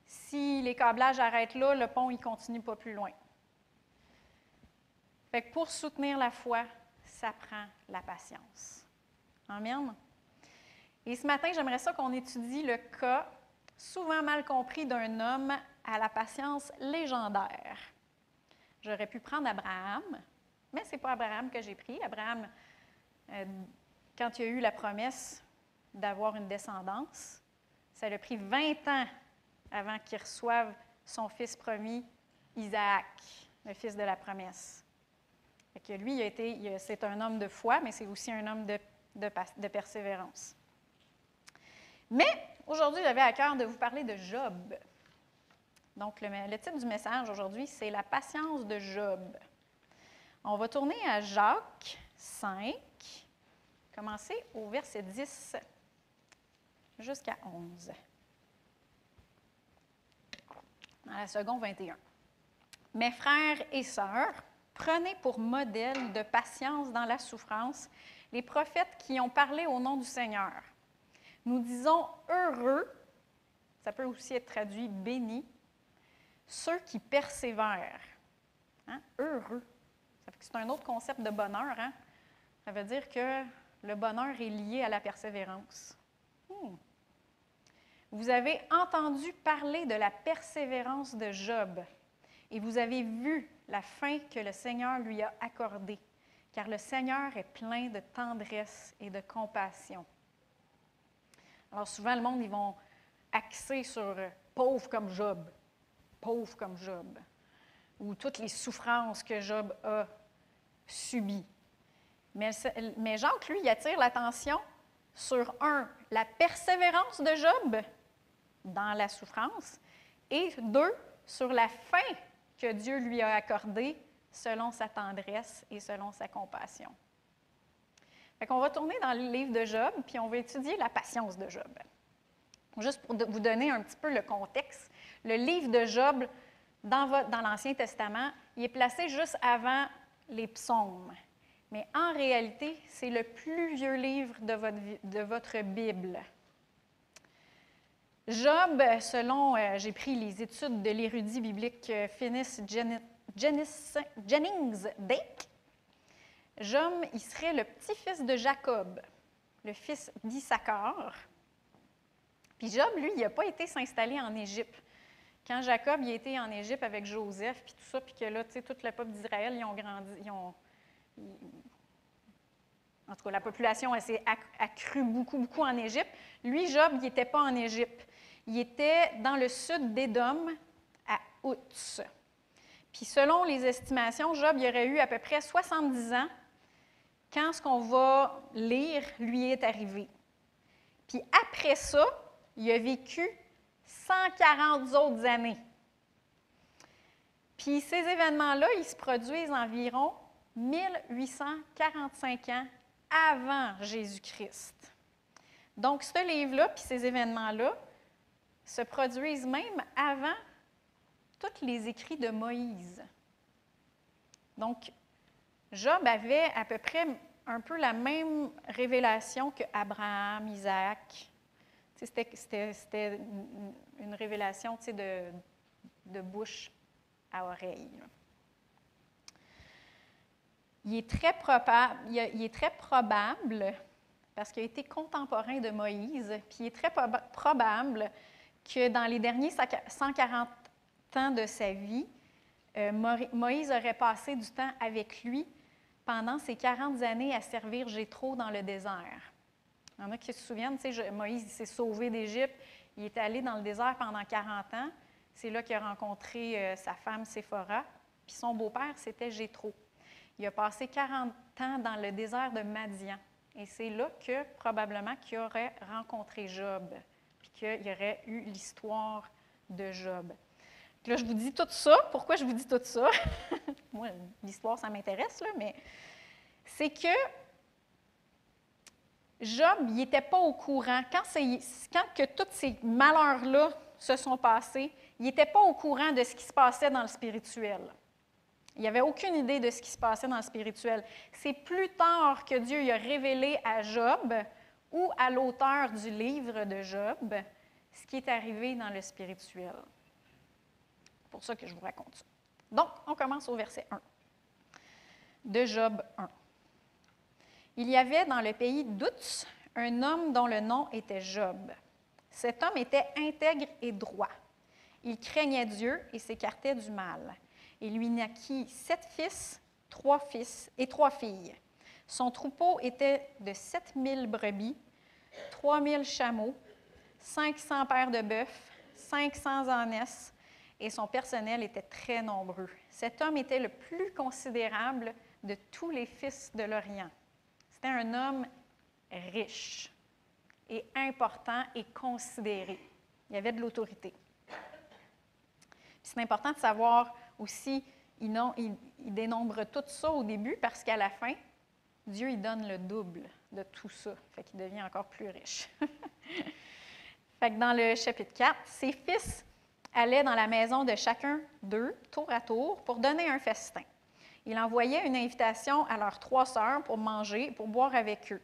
Speaker 2: Si les câblages arrêtent là, le pont ne continue pas plus loin. Fait que pour soutenir la foi, ça prend la patience. Amen. Et ce matin, j'aimerais ça qu'on étudie le cas souvent mal compris d'un homme à la patience légendaire. J'aurais pu prendre Abraham, mais ce n'est pas Abraham que j'ai pris. Abraham, quand il a eu la promesse d'avoir une descendance, ça lui a pris 20 ans avant qu'il reçoive son fils promis, Isaac, le fils de la promesse. Fait que lui, c'est un homme de foi, mais c'est aussi un homme de persévérance. Mais aujourd'hui, j'avais à cœur de vous parler de Job. Donc, le titre du message aujourd'hui, c'est « La patience de Job ». On va tourner à Jacques 5, commencer au verset 10 jusqu'à 11. Dans la seconde 21. « Mes frères et sœurs, prenez pour modèle de patience dans la souffrance les prophètes qui ont parlé au nom du Seigneur. Nous disons heureux, ça peut aussi être traduit béni, ceux qui persévèrent. Hein? Heureux. C'est un autre concept de bonheur. Hein? Ça veut dire que le bonheur est lié à la persévérance. Vous avez entendu parler de la persévérance de Job et vous avez vu la fin que le Seigneur lui a accordée, car le Seigneur est plein de tendresse et de compassion. Alors souvent, le monde, ils vont axer sur « pauvre comme Job »,« pauvre comme Job », ou toutes les souffrances que Job a subies. Mais Jacques, lui, il attire l'attention sur, la persévérance de Job dans la souffrance, et 2, sur la fin que Dieu lui a accordée selon sa tendresse et selon sa compassion. Fait qu'on va tourner dans le livre de Job, puis on va étudier la patience de Job. Juste pour vous donner un petit peu le contexte, le livre de Job, dans l'Ancien Testament, il est placé juste avant les psaumes. Mais en réalité, c'est le plus vieux livre de votre Bible. Job, selon, j'ai pris les études de l'érudit biblique Finis Jennings Dake, Job, il serait le petit-fils de Jacob, le fils d'Issachar. Puis Job, lui, il n'a pas été s'installer en Égypte. Quand Jacob il a été en Égypte avec Joseph, puis tout ça, puis que là, tu sais, tout le peuple d'Israël, ils ont grandi, en tout cas, la population s'est accrue beaucoup en Égypte. Lui, Job, il n'était pas en Égypte. Il était dans le sud d'Édom, à Outs. Puis selon les estimations, Job, il aurait eu à peu près 70 ans quand ce qu'on va lire lui est arrivé. Puis après ça, il a vécu 140 autres années. Puis ces événements-là, ils se produisent environ 1845 ans avant Jésus-Christ. Donc, ce livre-là, puis ces événements-là, se produisent même avant tous les écrits de Moïse. Donc, Job avait à peu près un peu la même révélation qu'Abraham, Isaac. C'était une révélation de bouche à oreille. Il est très probable, parce qu'il a été contemporain de Moïse, puis il est très probable que dans les derniers 140 ans de sa vie, Moïse aurait passé du temps avec lui pendant ces 40 années à servir Jéthro dans le désert. Il y en a qui se souviennent, Moïse s'est sauvé d'Égypte, il est allé dans le désert pendant 40 ans. C'est là qu'il a rencontré sa femme Séphora, puis son beau-père, c'était Jéthro. Il a passé 40 ans dans le désert de Madian. Et c'est là que, probablement, qu'il aurait rencontré Job, puis qu'il y aurait eu l'histoire de Job. Puis là, je vous dis tout ça. Pourquoi je vous dis tout ça? Moi, l'histoire, ça m'intéresse, là, mais c'est que Job, il n'était pas au courant. Quand que tous ces malheurs-là se sont passés, il n'était pas au courant de ce qui se passait dans le spirituel. Il n'avait aucune idée de ce qui se passait dans le spirituel. C'est plus tard que Dieu lui a révélé à Job ou à l'auteur du livre de Job ce qui est arrivé dans le spirituel. C'est pour ça que je vous raconte ça. Donc, on commence au verset 1 de Job 1. Il y avait dans le pays d'Outs un homme dont le nom était Job. Cet homme était intègre et droit. Il craignait Dieu et s'écartait du mal. Il lui naquit 7 fils, 3 filles. Son troupeau était de 7000 brebis, 3000 chameaux, 500 paires de bœufs, 500 ânesses, et son personnel était très nombreux. Cet homme était le plus considérable de tous les fils de l'Orient. C'était un homme riche et important et considéré. Il avait de l'autorité. C'est important de savoir aussi, il dénombre tout ça au début parce qu'à la fin, Dieu il donne le double de tout ça. Fait qu'il devient encore plus riche. Fait que dans le chapitre 4, ses fils allaient dans la maison de chacun d'eux, tour à tour, pour donner un festin. Il envoyait une invitation à leurs 3 sœurs pour manger, pour boire avec eux.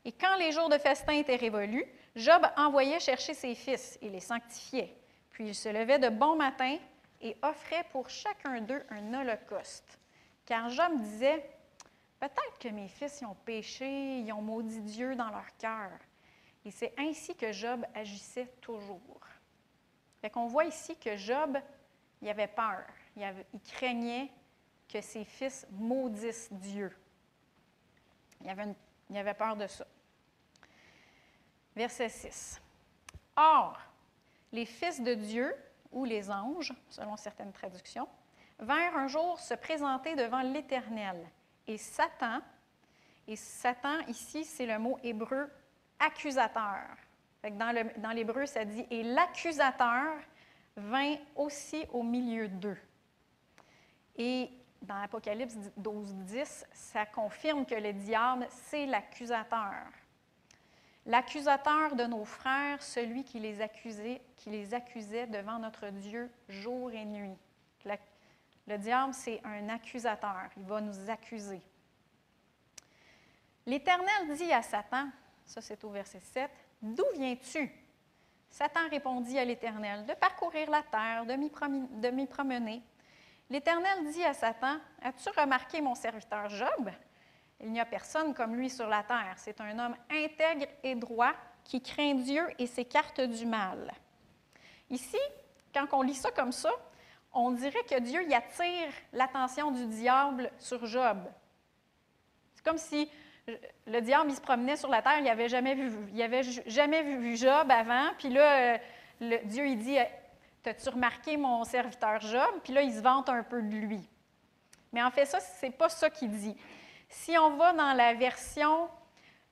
Speaker 2: Et quand les jours de festin étaient révolus, Job envoyait chercher ses fils et les sanctifiait. Puis il se levait de bon matin et offrait pour chacun d'eux un holocauste. Car Job disait, « Peut-être que mes fils y ont péché, ils ont maudit Dieu dans leur cœur. » Et c'est ainsi que Job agissait toujours. Fait qu'on voit ici que Job, il avait peur. Il craignait que ses fils maudissent Dieu. Il avait peur de ça. Verset 6. « Or, les fils de Dieu, ou les anges, selon certaines traductions, vinrent un jour se présenter devant l'Éternel. Et Satan ici, c'est le mot hébreu accusateur. Fait que dans l'hébreu, ça dit « Et l'accusateur vint aussi au milieu d'eux. » Et dans Apocalypse 12:10, ça confirme que le diable, c'est l'accusateur. L'accusateur de nos frères, celui qui les accusait devant notre Dieu jour et nuit. Le diable, c'est un accusateur. Il va nous accuser. L'Éternel dit à Satan, ça c'est au verset 7, « D'où viens-tu? » Satan répondit à l'Éternel, « De parcourir la terre, de m'y promener. » L'Éternel dit à Satan, « As-tu remarqué mon serviteur Job? Il n'y a personne comme lui sur la terre. C'est un homme intègre et droit qui craint Dieu et s'écarte du mal. » Ici, quand on lit ça comme ça, on dirait que Dieu y attire l'attention du diable sur Job. C'est comme si le diable il se promenait sur la terre, il n'avait jamais vu Job avant, puis là, Dieu il dit « T'as-tu remarqué mon serviteur Job? » Puis là, il se vante un peu de lui. Mais en fait, ça, ce n'est pas ça qu'il dit. Si on va dans la version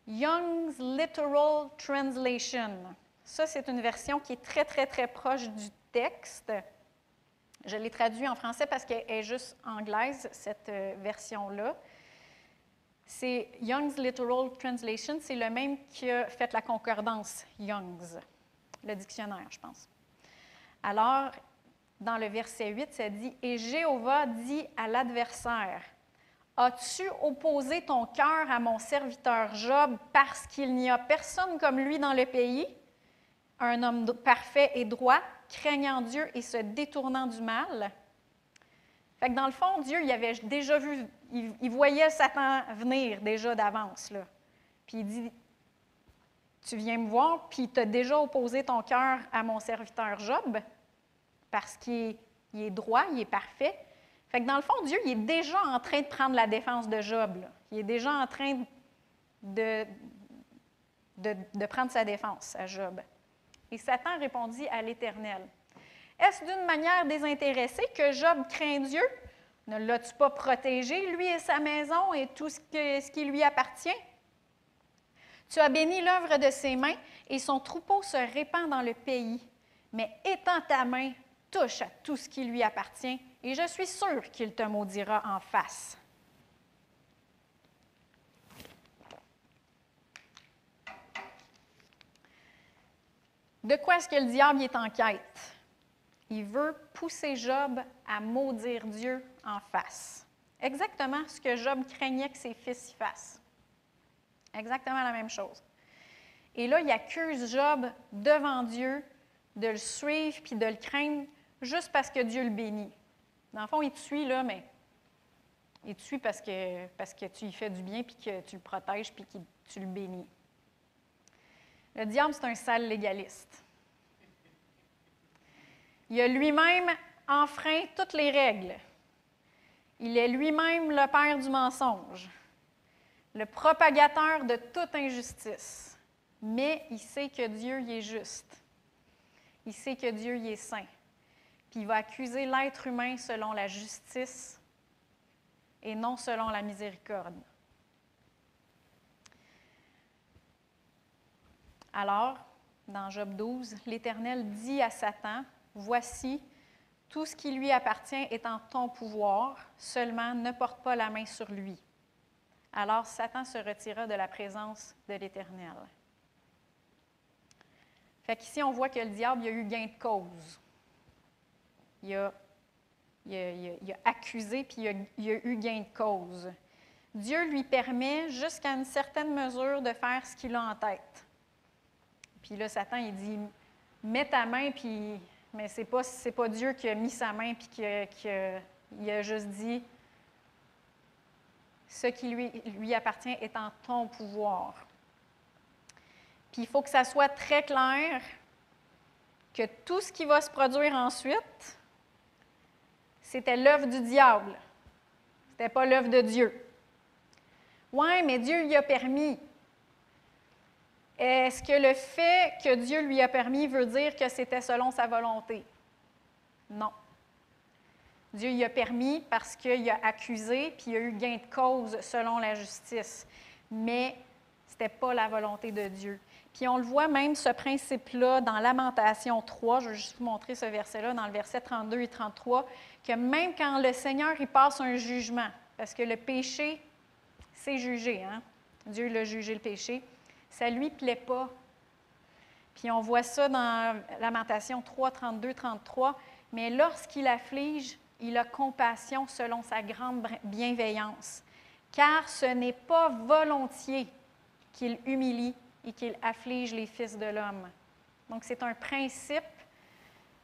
Speaker 2: Young's Literal Translation, ça, c'est une version qui est très, très, très proche du texte. Je l'ai traduit en français parce qu'elle est juste anglaise, cette version-là. C'est Young's Literal Translation, c'est le même qui a fait la concordance, Young's, le dictionnaire, je pense. Alors, dans le verset 8, ça dit « Et Jéhovah dit à l'adversaire, as-tu opposé ton cœur à mon serviteur Job parce qu'il n'y a personne comme lui dans le pays, un homme parfait et droit, craignant Dieu et se détournant du mal? » Fait que dans le fond, Dieu, il avait déjà vu, il voyait Satan venir déjà d'avance, là. Puis il dit, tu viens me voir, puis tu as déjà opposé ton cœur à mon serviteur Job, parce qu'il est droit, il est parfait. Fait que dans le fond, Dieu, il est déjà en train de prendre la défense de Job, là. Il est déjà en train de prendre sa défense à Job. Et Satan répondit à l'Éternel, « Est-ce d'une manière désintéressée que Job craint Dieu? Ne l'as-tu pas protégé, lui et sa maison et tout ce qui lui appartient? Tu as béni l'œuvre de ses mains et son troupeau se répand dans le pays. Mais étends ta main, touche à tout ce qui lui appartient et je suis sûre qu'il te maudira en face. » De quoi est-ce que le diable est en quête? Il veut pousser Job à maudire Dieu en face. Exactement ce que Job craignait que ses fils y fassent. Exactement la même chose. Et là, il accuse Job devant Dieu de le suivre puis de le craindre juste parce que Dieu le bénit. Dans le fond, il te suit, là, mais il te suit parce que tu lui fais du bien puis que tu le protèges puis que tu le bénis. Le diable, c'est un sale légaliste. Il a lui-même enfreint toutes les règles. Il est lui-même le père du mensonge, le propagateur de toute injustice. Mais il sait que Dieu y est juste. Il sait que Dieu y est saint. Puis il va accuser l'être humain selon la justice et non selon la miséricorde. Alors, dans Job 12, l'Éternel dit à Satan, « Voici, tout ce qui lui appartient est en ton pouvoir, seulement ne porte pas la main sur lui. » Alors Satan se retira de la présence de l'Éternel. Fait qu'ici, on voit que le diable il a eu gain de cause. Il a accusé, puis il a eu gain de cause. Dieu lui permet, jusqu'à une certaine mesure, de faire ce qu'il a en tête. Puis là, Satan, il dit, « Mets ta main, puis... » Mais c'est pas Dieu qui a mis sa main, puis qui a juste dit, « Ce qui lui appartient est en ton pouvoir. » Puis il faut que ça soit très clair que tout ce qui va se produire ensuite, c'était l'œuvre du diable. C'était pas l'œuvre de Dieu. Oui, mais Dieu lui a permis. Est-ce que le fait que Dieu lui a permis veut dire que c'était selon sa volonté? Non. Dieu lui a permis parce qu'il a accusé, puis il a eu gain de cause selon la justice. Mais ce n'était pas la volonté de Dieu. Puis on le voit même, ce principe-là, dans Lamentation 3, je vais juste vous montrer ce verset-là, dans le verset 32 et 33, que même quand le Seigneur il passe un jugement, parce que le péché, c'est jugé, hein? Dieu l'a jugé le péché, ça ne lui plaît pas. Puis on voit ça dans Lamentation 3, 32, 33, mais lorsqu'il afflige, il a compassion selon sa grande bienveillance, car ce n'est pas volontiers qu'il humilie et qu'il afflige les fils de l'homme. Donc, c'est un principe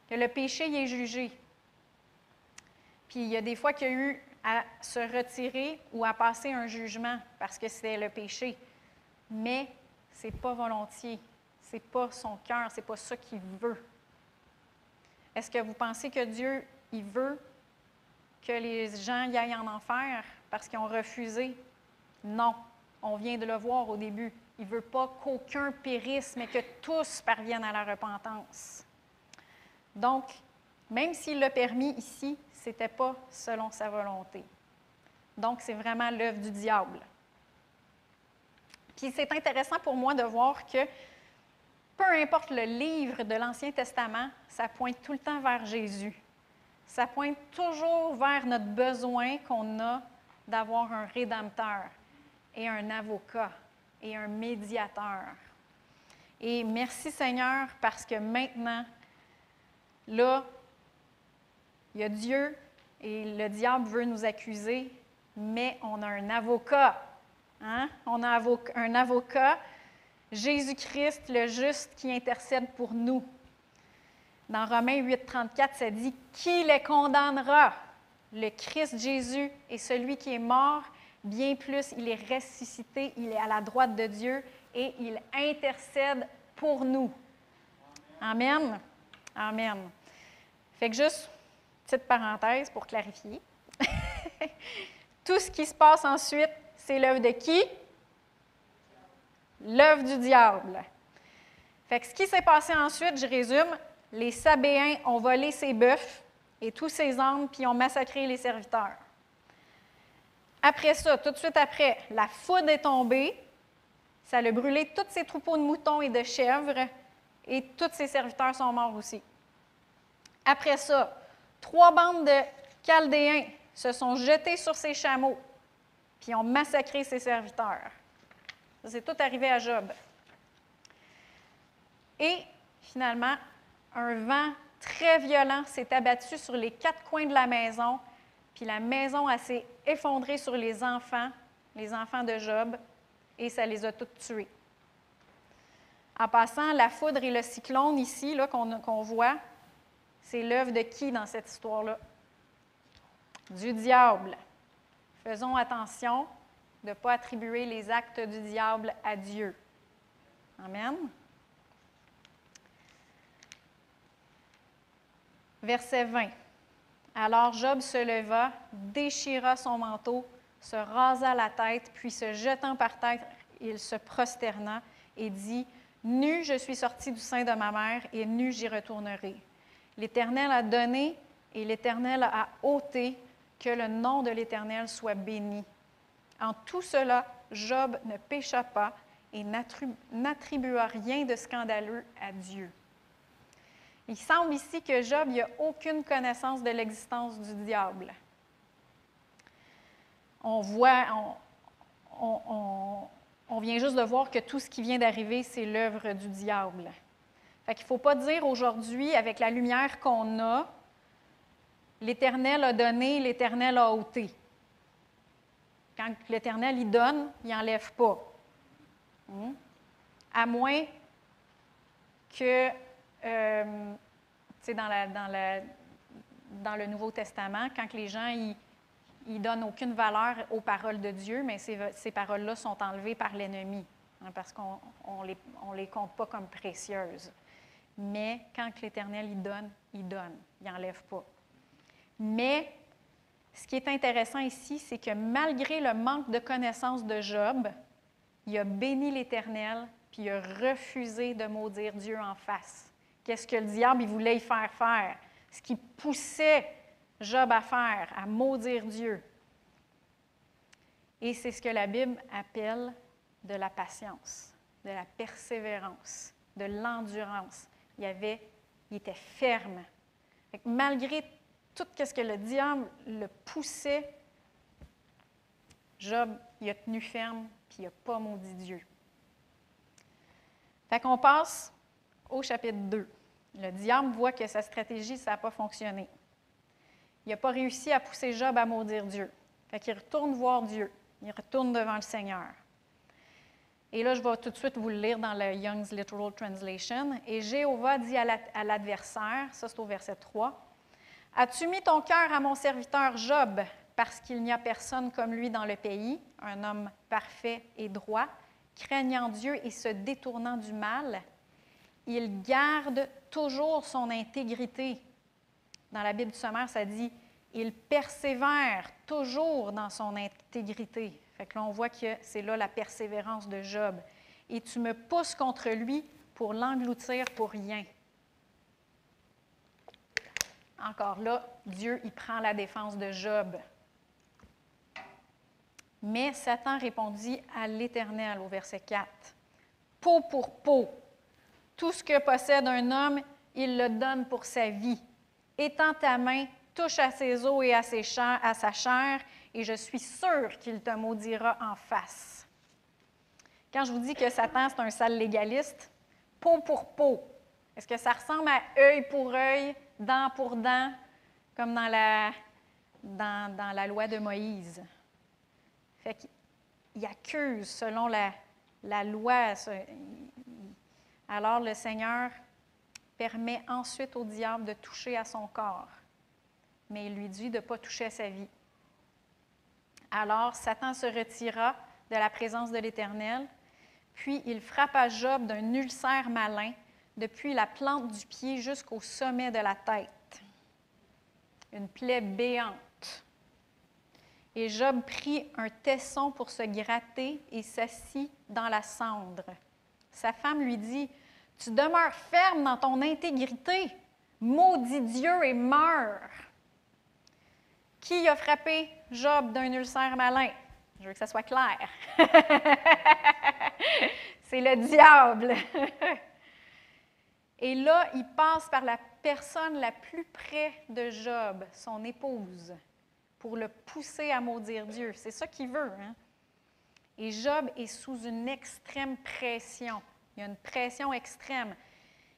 Speaker 2: que le péché y est jugé. Puis, il y a des fois qu'il y a eu à se retirer ou à passer un jugement parce que c'était le péché. Mais ce n'est pas volontiers. Ce n'est pas son cœur. Ce n'est pas ça qu'il veut. Est-ce que vous pensez que Dieu, il veut que les gens y aillent en enfer parce qu'ils ont refusé? Non. On vient de le voir au début. Il ne veut pas qu'aucun périsse, mais que tous parviennent à la repentance. Donc, même s'il l'a permis ici, ce n'était pas selon sa volonté. Donc, c'est vraiment l'œuvre du diable. Puis, c'est intéressant pour moi de voir que, peu importe le livre de l'Ancien Testament, ça pointe tout le temps vers Jésus. Ça pointe toujours vers notre besoin qu'on a d'avoir un Rédempteur. et un avocat et un médiateur. Et merci Seigneur parce que maintenant, là, il y a Dieu et le diable veut nous accuser, mais on a un avocat. Hein? On a un avocat, Jésus-Christ, le juste, qui intercède pour nous. Dans Romains 8,34, ça dit « Qui les condamnera? Le Christ Jésus est celui qui est mort, bien plus, il est ressuscité, il est à la droite de Dieu et il intercède pour nous. » Amen. Amen. Fait que juste, petite parenthèse pour clarifier. Tout ce qui se passe ensuite, c'est l'œuvre de qui? L'œuvre du diable. Fait que ce qui s'est passé ensuite, je résume, les Sabéens ont volé ses bœufs et tous ses ânes, puis ont massacré les serviteurs. Après ça, tout de suite après, la foudre est tombée, ça a brûlé tous ses troupeaux de moutons et de chèvres, et tous ses serviteurs sont morts aussi. Après ça, 3 bandes de Chaldéens se sont jetés sur ses chameaux, puis ont massacré ses serviteurs. Ça, c'est tout arrivé à Job. Et finalement, un vent très violent s'est abattu sur les 4 coins de la maison, puis la maison s'est effondrée sur les enfants de Job, et ça les a tous tués. En passant, la foudre et le cyclone ici, là, qu'on voit, c'est l'œuvre de qui dans cette histoire-là? Du diable. Faisons attention de ne pas attribuer les actes du diable à Dieu. Amen. Verset 20. Alors Job se leva, déchira son manteau, se rasa la tête, puis se jetant par terre, il se prosterna et dit, « Nu, je suis sorti du sein de ma mère, et nu, j'y retournerai. L'Éternel a donné, et l'Éternel a ôté, que le nom de l'Éternel soit béni. » En tout cela, Job ne pécha pas et n'attribua rien de scandaleux à Dieu. Il semble ici que Job n'a aucune connaissance de l'existence du diable. On vient juste de voir que tout ce qui vient d'arriver, c'est l'œuvre du diable. Fait qu'il ne faut pas dire aujourd'hui, avec la lumière qu'on a, l'Éternel a donné, l'Éternel a ôté. Quand l'Éternel y donne, il n'enlève pas. À moins que, dans le Nouveau Testament, quand les gens ne donnent aucune valeur aux paroles de Dieu, mais ces paroles-là sont enlevées par l'ennemi, parce qu'on ne les compte pas comme précieuses. Mais quand l'Éternel y donne, il n'enlève pas. Mais ce qui est intéressant ici, c'est que malgré le manque de connaissance de Job, il a béni l'Éternel, puis il a refusé de maudire Dieu en face. Qu'est-ce que le diable il voulait y faire faire? Ce qui poussait Job à faire, à maudire Dieu. Et c'est ce que la Bible appelle de la patience, de la persévérance, de l'endurance. Il était ferme. Fait que malgré tout ce que le diable le poussait, Job, il a tenu ferme, puis il n'a pas maudit Dieu. Fait qu'on passe au chapitre 2. Le diable voit que sa stratégie, ça n'a pas fonctionné. Il n'a pas réussi à pousser Job à maudire Dieu. Fait qu'il retourne voir Dieu. Il retourne devant le Seigneur. Et là, je vais tout de suite vous le lire dans le Young's Literal Translation. « Et Jéhovah dit à l'adversaire, ça c'est au verset 3, « As-tu mis ton cœur à mon serviteur Job, parce qu'il n'y a personne comme lui dans le pays, un homme parfait et droit, craignant Dieu et se détournant du mal? Il garde toujours son intégrité. » Dans la Bible du Sommaire, ça dit « Il persévère toujours dans son intégrité. » Fait que là, on voit que c'est là la persévérance de Job. « Et tu me pousses contre lui pour l'engloutir pour rien. » Encore là, Dieu, il prend la défense de Job. Mais Satan répondit à l'Éternel au verset 4. « Peau pour peau, tout ce que possède un homme, il le donne pour sa vie. Étends ta main, touche à ses os et à sa chair, et je suis sûr qu'il te maudira en face. » Quand je vous dis que Satan, c'est un sale légaliste, peau pour peau, est-ce que ça ressemble à œil pour œil, dent pour dent, comme dans la loi de Moïse? Fait qu'il accuse selon la loi. Alors le Seigneur permet ensuite au diable de toucher à son corps, mais il lui dit de ne pas toucher à sa vie. Alors Satan se retira de la présence de l'Éternel, puis il frappa Job d'un ulcère malin depuis la plante du pied jusqu'au sommet de la tête, une plaie béante. Et Job prit un tesson pour se gratter et s'assit dans la cendre. Sa femme lui dit, « Tu demeures ferme dans ton intégrité, maudit Dieu et meurs. » Qui a frappé Job d'un ulcère malin? Je veux que ça soit clair. C'est le diable. Et là, il passe par la personne la plus près de Job, son épouse, pour le pousser à maudire Dieu. C'est ça qu'il veut. Hein? Et Job est sous une extrême pression. Il y a une pression extrême.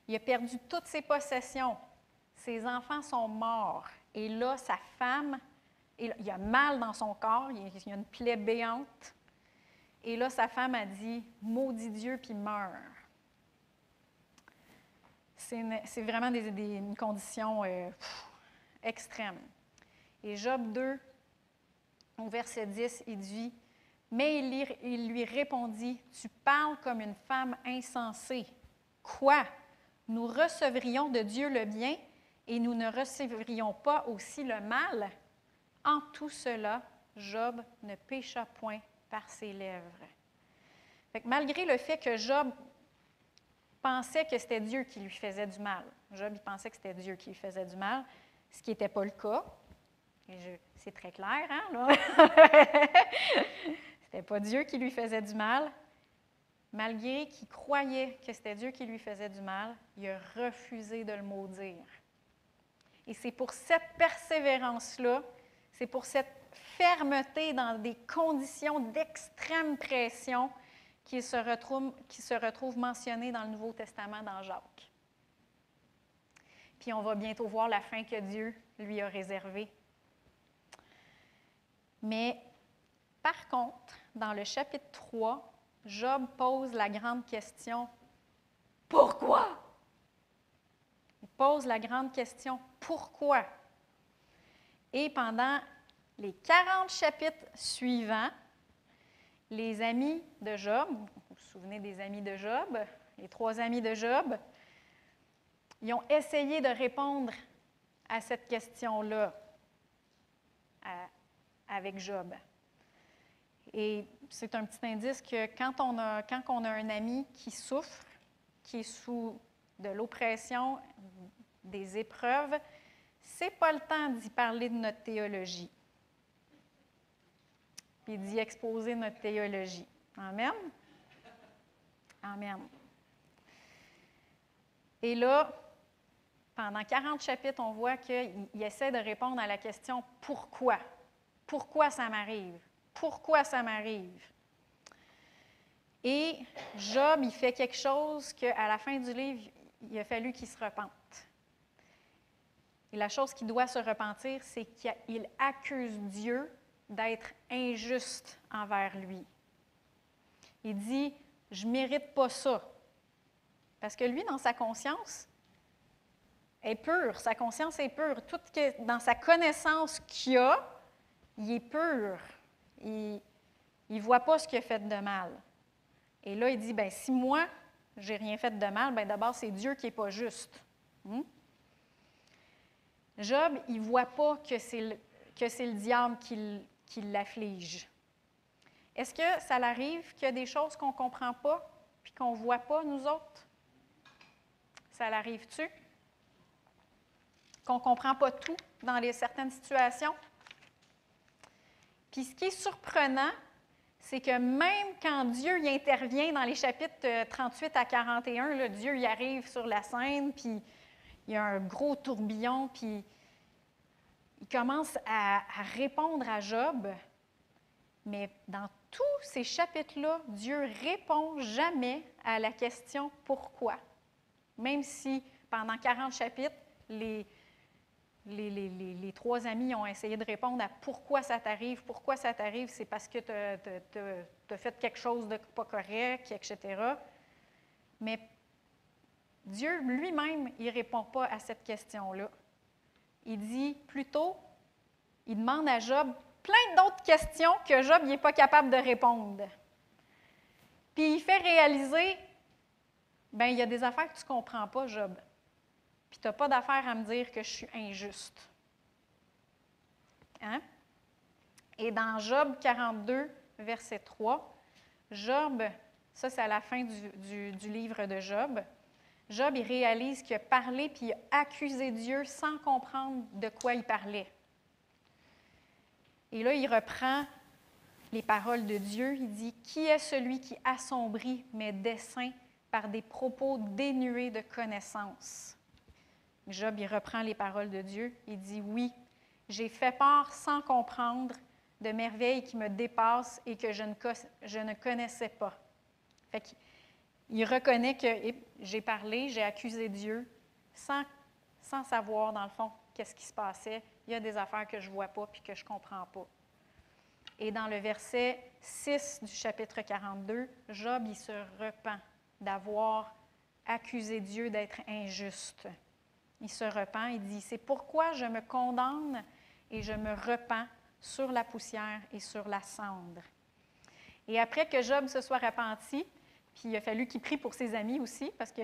Speaker 2: Il a perdu toutes ses possessions. Ses enfants sont morts. Et là, sa femme, il a mal dans son corps, il y a une plaie béante. Et là, sa femme a dit, « Maudit Dieu, puis meurt. » C'est vraiment une condition extrême. Et Job 2, au verset 10, il dit, « Mais il lui répondit, « Tu parles comme une femme insensée. Quoi? Nous recevrions de Dieu le bien et nous ne recevrions pas aussi le mal? » En tout cela, Job ne pécha point par ses lèvres. Fait que malgré le fait que Job pensait que c'était Dieu qui lui faisait du mal, Job il pensait que c'était Dieu qui lui faisait du mal, ce qui n'était pas le cas. C'est très clair, hein? Là? C'était pas Dieu qui lui faisait du mal. Malgré qu'il croyait que c'était Dieu qui lui faisait du mal, il a refusé de le maudire. Et c'est pour cette persévérance-là, c'est pour cette fermeté dans des conditions d'extrême pression qui se retrouve mentionné dans le Nouveau Testament dans Jacques. Puis on va bientôt voir la fin que Dieu lui a réservée. Mais par contre, dans le chapitre 3, Job pose la grande question « Pourquoi? » Il pose la grande question « Pourquoi? » Et pendant les 40 chapitres suivants, les amis de Job, vous vous souvenez des amis de Job, les 3 amis de Job, ils ont essayé de répondre à cette question-là avec Job. Et c'est un petit indice que quand on a un ami qui souffre, qui est sous de l'oppression, des épreuves, ce n'est pas le temps d'y parler de notre théologie, puis d'y exposer notre théologie. Amen? Amen. Et là, pendant 40 chapitres, on voit qu'il essaie de répondre à la question « Pourquoi? Pourquoi ça m'arrive? Pourquoi ça m'arrive? » Et Job, il fait quelque chose qu'à la fin du livre, il a fallu qu'il se repente. Et la chose qu'il doit se repentir, c'est qu'il accuse Dieu d'être injuste envers lui. Il dit, « Je ne mérite pas ça. » Parce que lui, dans sa conscience, est pure. Sa conscience est pure. Dans sa connaissance qu'il a, il est pur. Il ne voit pas ce qu'il a fait de mal. Et là, il dit, « Bien, si moi, je n'ai rien fait de mal, bien d'abord, c'est Dieu qui n'est pas juste. » Job, il ne voit pas que c'est le diable qui l'afflige. Est-ce que ça l'arrive qu'il y a des choses qu'on ne comprend pas puis qu'on ne voit pas, nous autres? Ça l'arrive-tu? Qu'on ne comprend pas tout dans certaines situations? Puis ce qui est surprenant, c'est que même quand Dieu y intervient dans les chapitres 38 à 41, là, Dieu y arrive sur la scène, puis il y a un gros tourbillon, puis il commence à répondre à Job, mais dans tous ces chapitres-là, Dieu répond jamais à la question « Pourquoi? » Même si pendant 40 chapitres, les 3 amis ont essayé de répondre à « Pourquoi ça t'arrive? Pourquoi ça t'arrive? C'est parce que tu as fait quelque chose de pas correct, etc. » Mais Dieu lui-même, il ne répond pas à cette question-là. Il dit plutôt, il demande à Job plein d'autres questions que Job n'est pas capable de répondre. Puis il fait réaliser, bien, il y a des affaires que tu ne comprends pas, Job. Puis tu n'as pas d'affaire à me dire que je suis injuste. Hein? Et dans Job 42, verset 3, Job, ça c'est à la fin du livre de Job, Job, il réalise qu'il a parlé puis il a accusé Dieu sans comprendre de quoi il parlait. Et là, il reprend les paroles de Dieu. Il dit « Qui est celui qui assombrit mes desseins par des propos dénués de connaissance? » Job, il reprend les paroles de Dieu. Il dit « Oui, j'ai fait part sans comprendre de merveilles qui me dépassent et que je ne connaissais pas. » Fait qu'il reconnaît que j'ai parlé, j'ai accusé Dieu sans savoir, dans le fond, qu'est-ce qui se passait. Il y a des affaires que je ne vois pas puis que je ne comprends pas. Et dans le verset 6 du chapitre 42, Job, il se repent d'avoir accusé Dieu d'être injuste. Il se repent, il dit « C'est pourquoi je me condamne et je me repens sur la poussière et sur la cendre. » Et après que Job se soit repenti, puis il a fallu qu'il prie pour ses amis aussi, parce que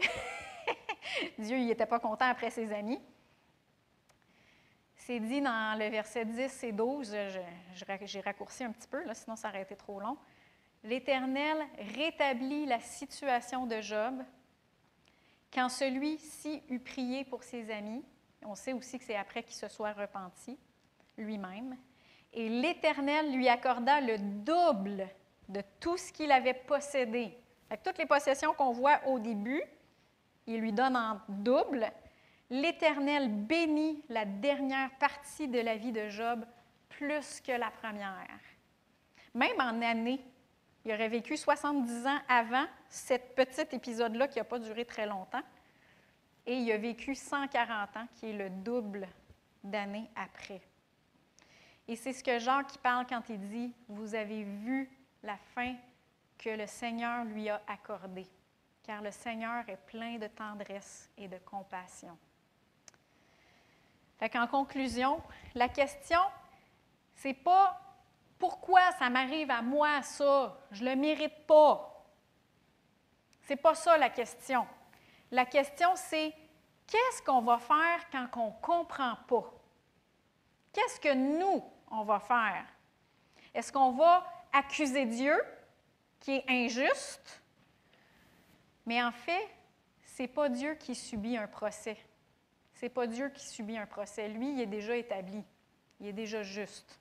Speaker 2: Dieu n'était pas content après ses amis. C'est dit dans le verset 10 et 12, j'ai raccourci un petit peu, là, sinon ça aurait été trop long. « L'Éternel rétablit la situation de Job quand celui-ci eut prié pour ses amis. » On sait aussi que c'est après qu'il se soit repenti lui-même. « Et l'Éternel lui accorda le double de tout ce qu'il avait possédé. » Fait que toutes les possessions qu'on voit au début, il lui donne en double. L'Éternel bénit la dernière partie de la vie de Job plus que la première. Même en années, il aurait vécu 70 ans avant cet petit épisode-là qui n'a pas duré très longtemps, et il a vécu 140 ans, qui est le double d'années après. Et c'est ce que Jacques parle quand il dit « Vous avez vu la fin que le Seigneur lui a accordée, car le Seigneur est plein de tendresse et de compassion. » Fait qu'en conclusion, la question, c'est pas « Pourquoi ça m'arrive à moi, ça? Je ne le mérite pas. » C'est pas ça la question. La question, c'est qu'est-ce qu'on va faire quand on ne comprend pas? Qu'est-ce que nous, on va faire? Est-ce qu'on va accuser Dieu, qui est injuste? Mais en fait, ce n'est pas Dieu qui subit un procès. Ce n'est pas Dieu qui subit un procès. Lui, il est déjà établi. Il est déjà juste.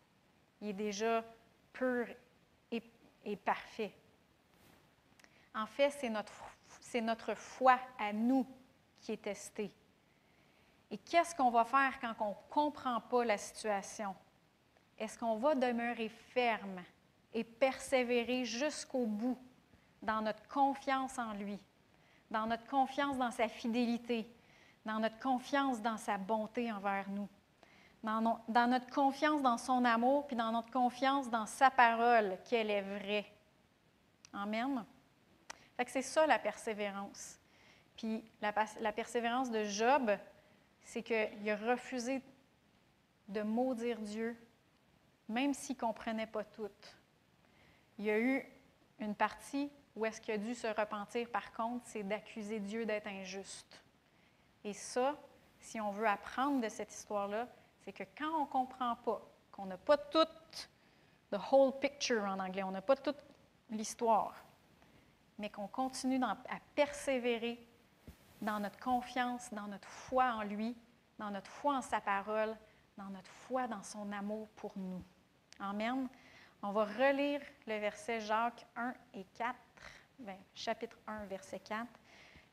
Speaker 2: Il est déjà pur et parfait. En fait, c'est notre foi à nous qui est testée. Et qu'est-ce qu'on va faire quand on ne comprend pas la situation? Est-ce qu'on va demeurer ferme et persévérer jusqu'au bout dans notre confiance en lui, dans notre confiance dans sa fidélité, dans notre confiance dans sa bonté envers nous, dans notre confiance dans son amour, puis dans notre confiance dans sa parole, qu'elle est vraie. Amen. Fait que c'est ça la persévérance. Puis la persévérance de Job, c'est qu'il a refusé de maudire Dieu, même s'il ne comprenait pas tout. Il y a eu une partie où est-ce qu'il a dû se repentir, par contre, c'est d'accuser Dieu d'être injuste. Et ça, si on veut apprendre de cette histoire-là, c'est que quand on ne comprend pas, qu'on n'a pas toute the whole picture en anglais, on n'a pas toute l'histoire, mais qu'on continue à persévérer dans notre confiance, dans notre foi en lui, dans notre foi en sa parole, dans notre foi dans son amour pour nous. Amen. On va relire le verset Jacques 1 et 4, chapitre 1, verset 4.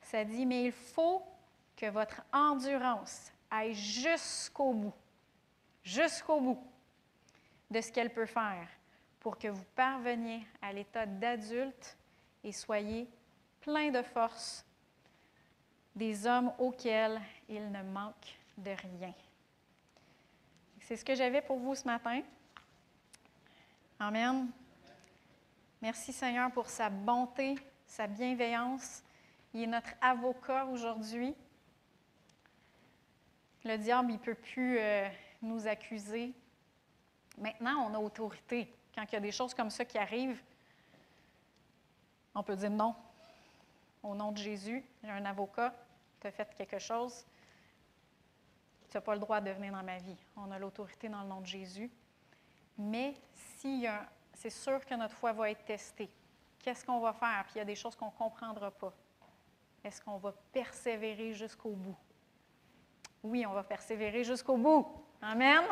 Speaker 2: Ça dit « Mais il faut que votre endurance aille jusqu'au bout de ce qu'elle peut faire, pour que vous parveniez à l'état d'adulte et soyez pleins de force, des hommes auxquels il ne manque de rien. C'est ce que j'avais pour vous ce matin. Amen. Merci Seigneur pour sa bonté, sa bienveillance. Il est notre avocat aujourd'hui. Le diable, il ne peut plus nous accuser. Maintenant, on a autorité. Quand il y a des choses comme ça qui arrivent, on peut dire non. Au nom de Jésus, j'ai un avocat, tu as fait quelque chose, tu n'as pas le droit de venir dans ma vie. On a l'autorité dans le nom de Jésus. Mais c'est sûr que notre foi va être testée. Qu'est-ce qu'on va faire? Puis il y a des choses qu'on ne comprendra pas. Est-ce qu'on va persévérer jusqu'au bout? Oui, on va persévérer jusqu'au bout. Amen.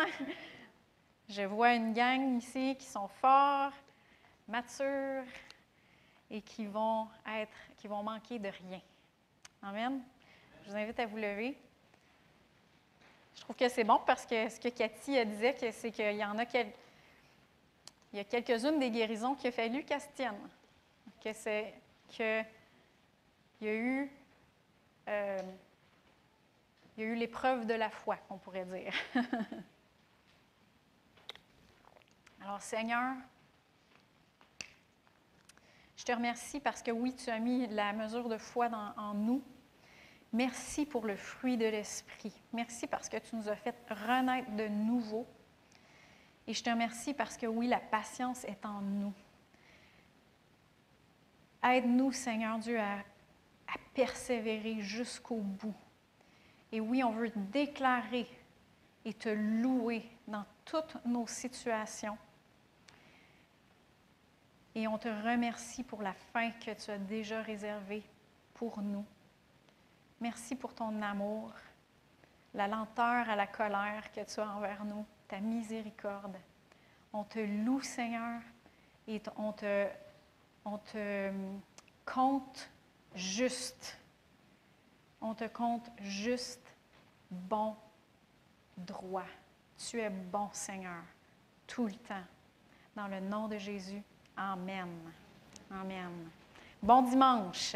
Speaker 2: Je vois une gang ici qui sont forts, matures et qui vont manquer de rien. Amen. Je vous invite à vous lever. Je trouve que c'est bon parce que ce que Cathy disait, c'est qu'il y en a il y a quelques-unes des guérisons qu'il a fallu qu'elle se tienne. Il y a eu l'épreuve de la foi, on pourrait dire. Alors, Seigneur, je te remercie parce que oui, tu as mis la mesure de foi en nous. Merci pour le fruit de l'Esprit. Merci parce que tu nous as fait renaître de nouveau. Et je te remercie parce que oui, la patience est en nous. Aide-nous, Seigneur Dieu, à persévérer jusqu'au bout. Et oui, on veut te déclarer et te louer dans toutes nos situations. Et on te remercie pour la fin que tu as déjà réservée pour nous. Merci pour ton amour, la lenteur à la colère que tu as envers nous, ta miséricorde. On te loue, Seigneur, et on te compte juste. On te compte juste, bon, droit. Tu es bon, Seigneur, tout le temps. Dans le nom de Jésus, Amen. Amen. Bon dimanche.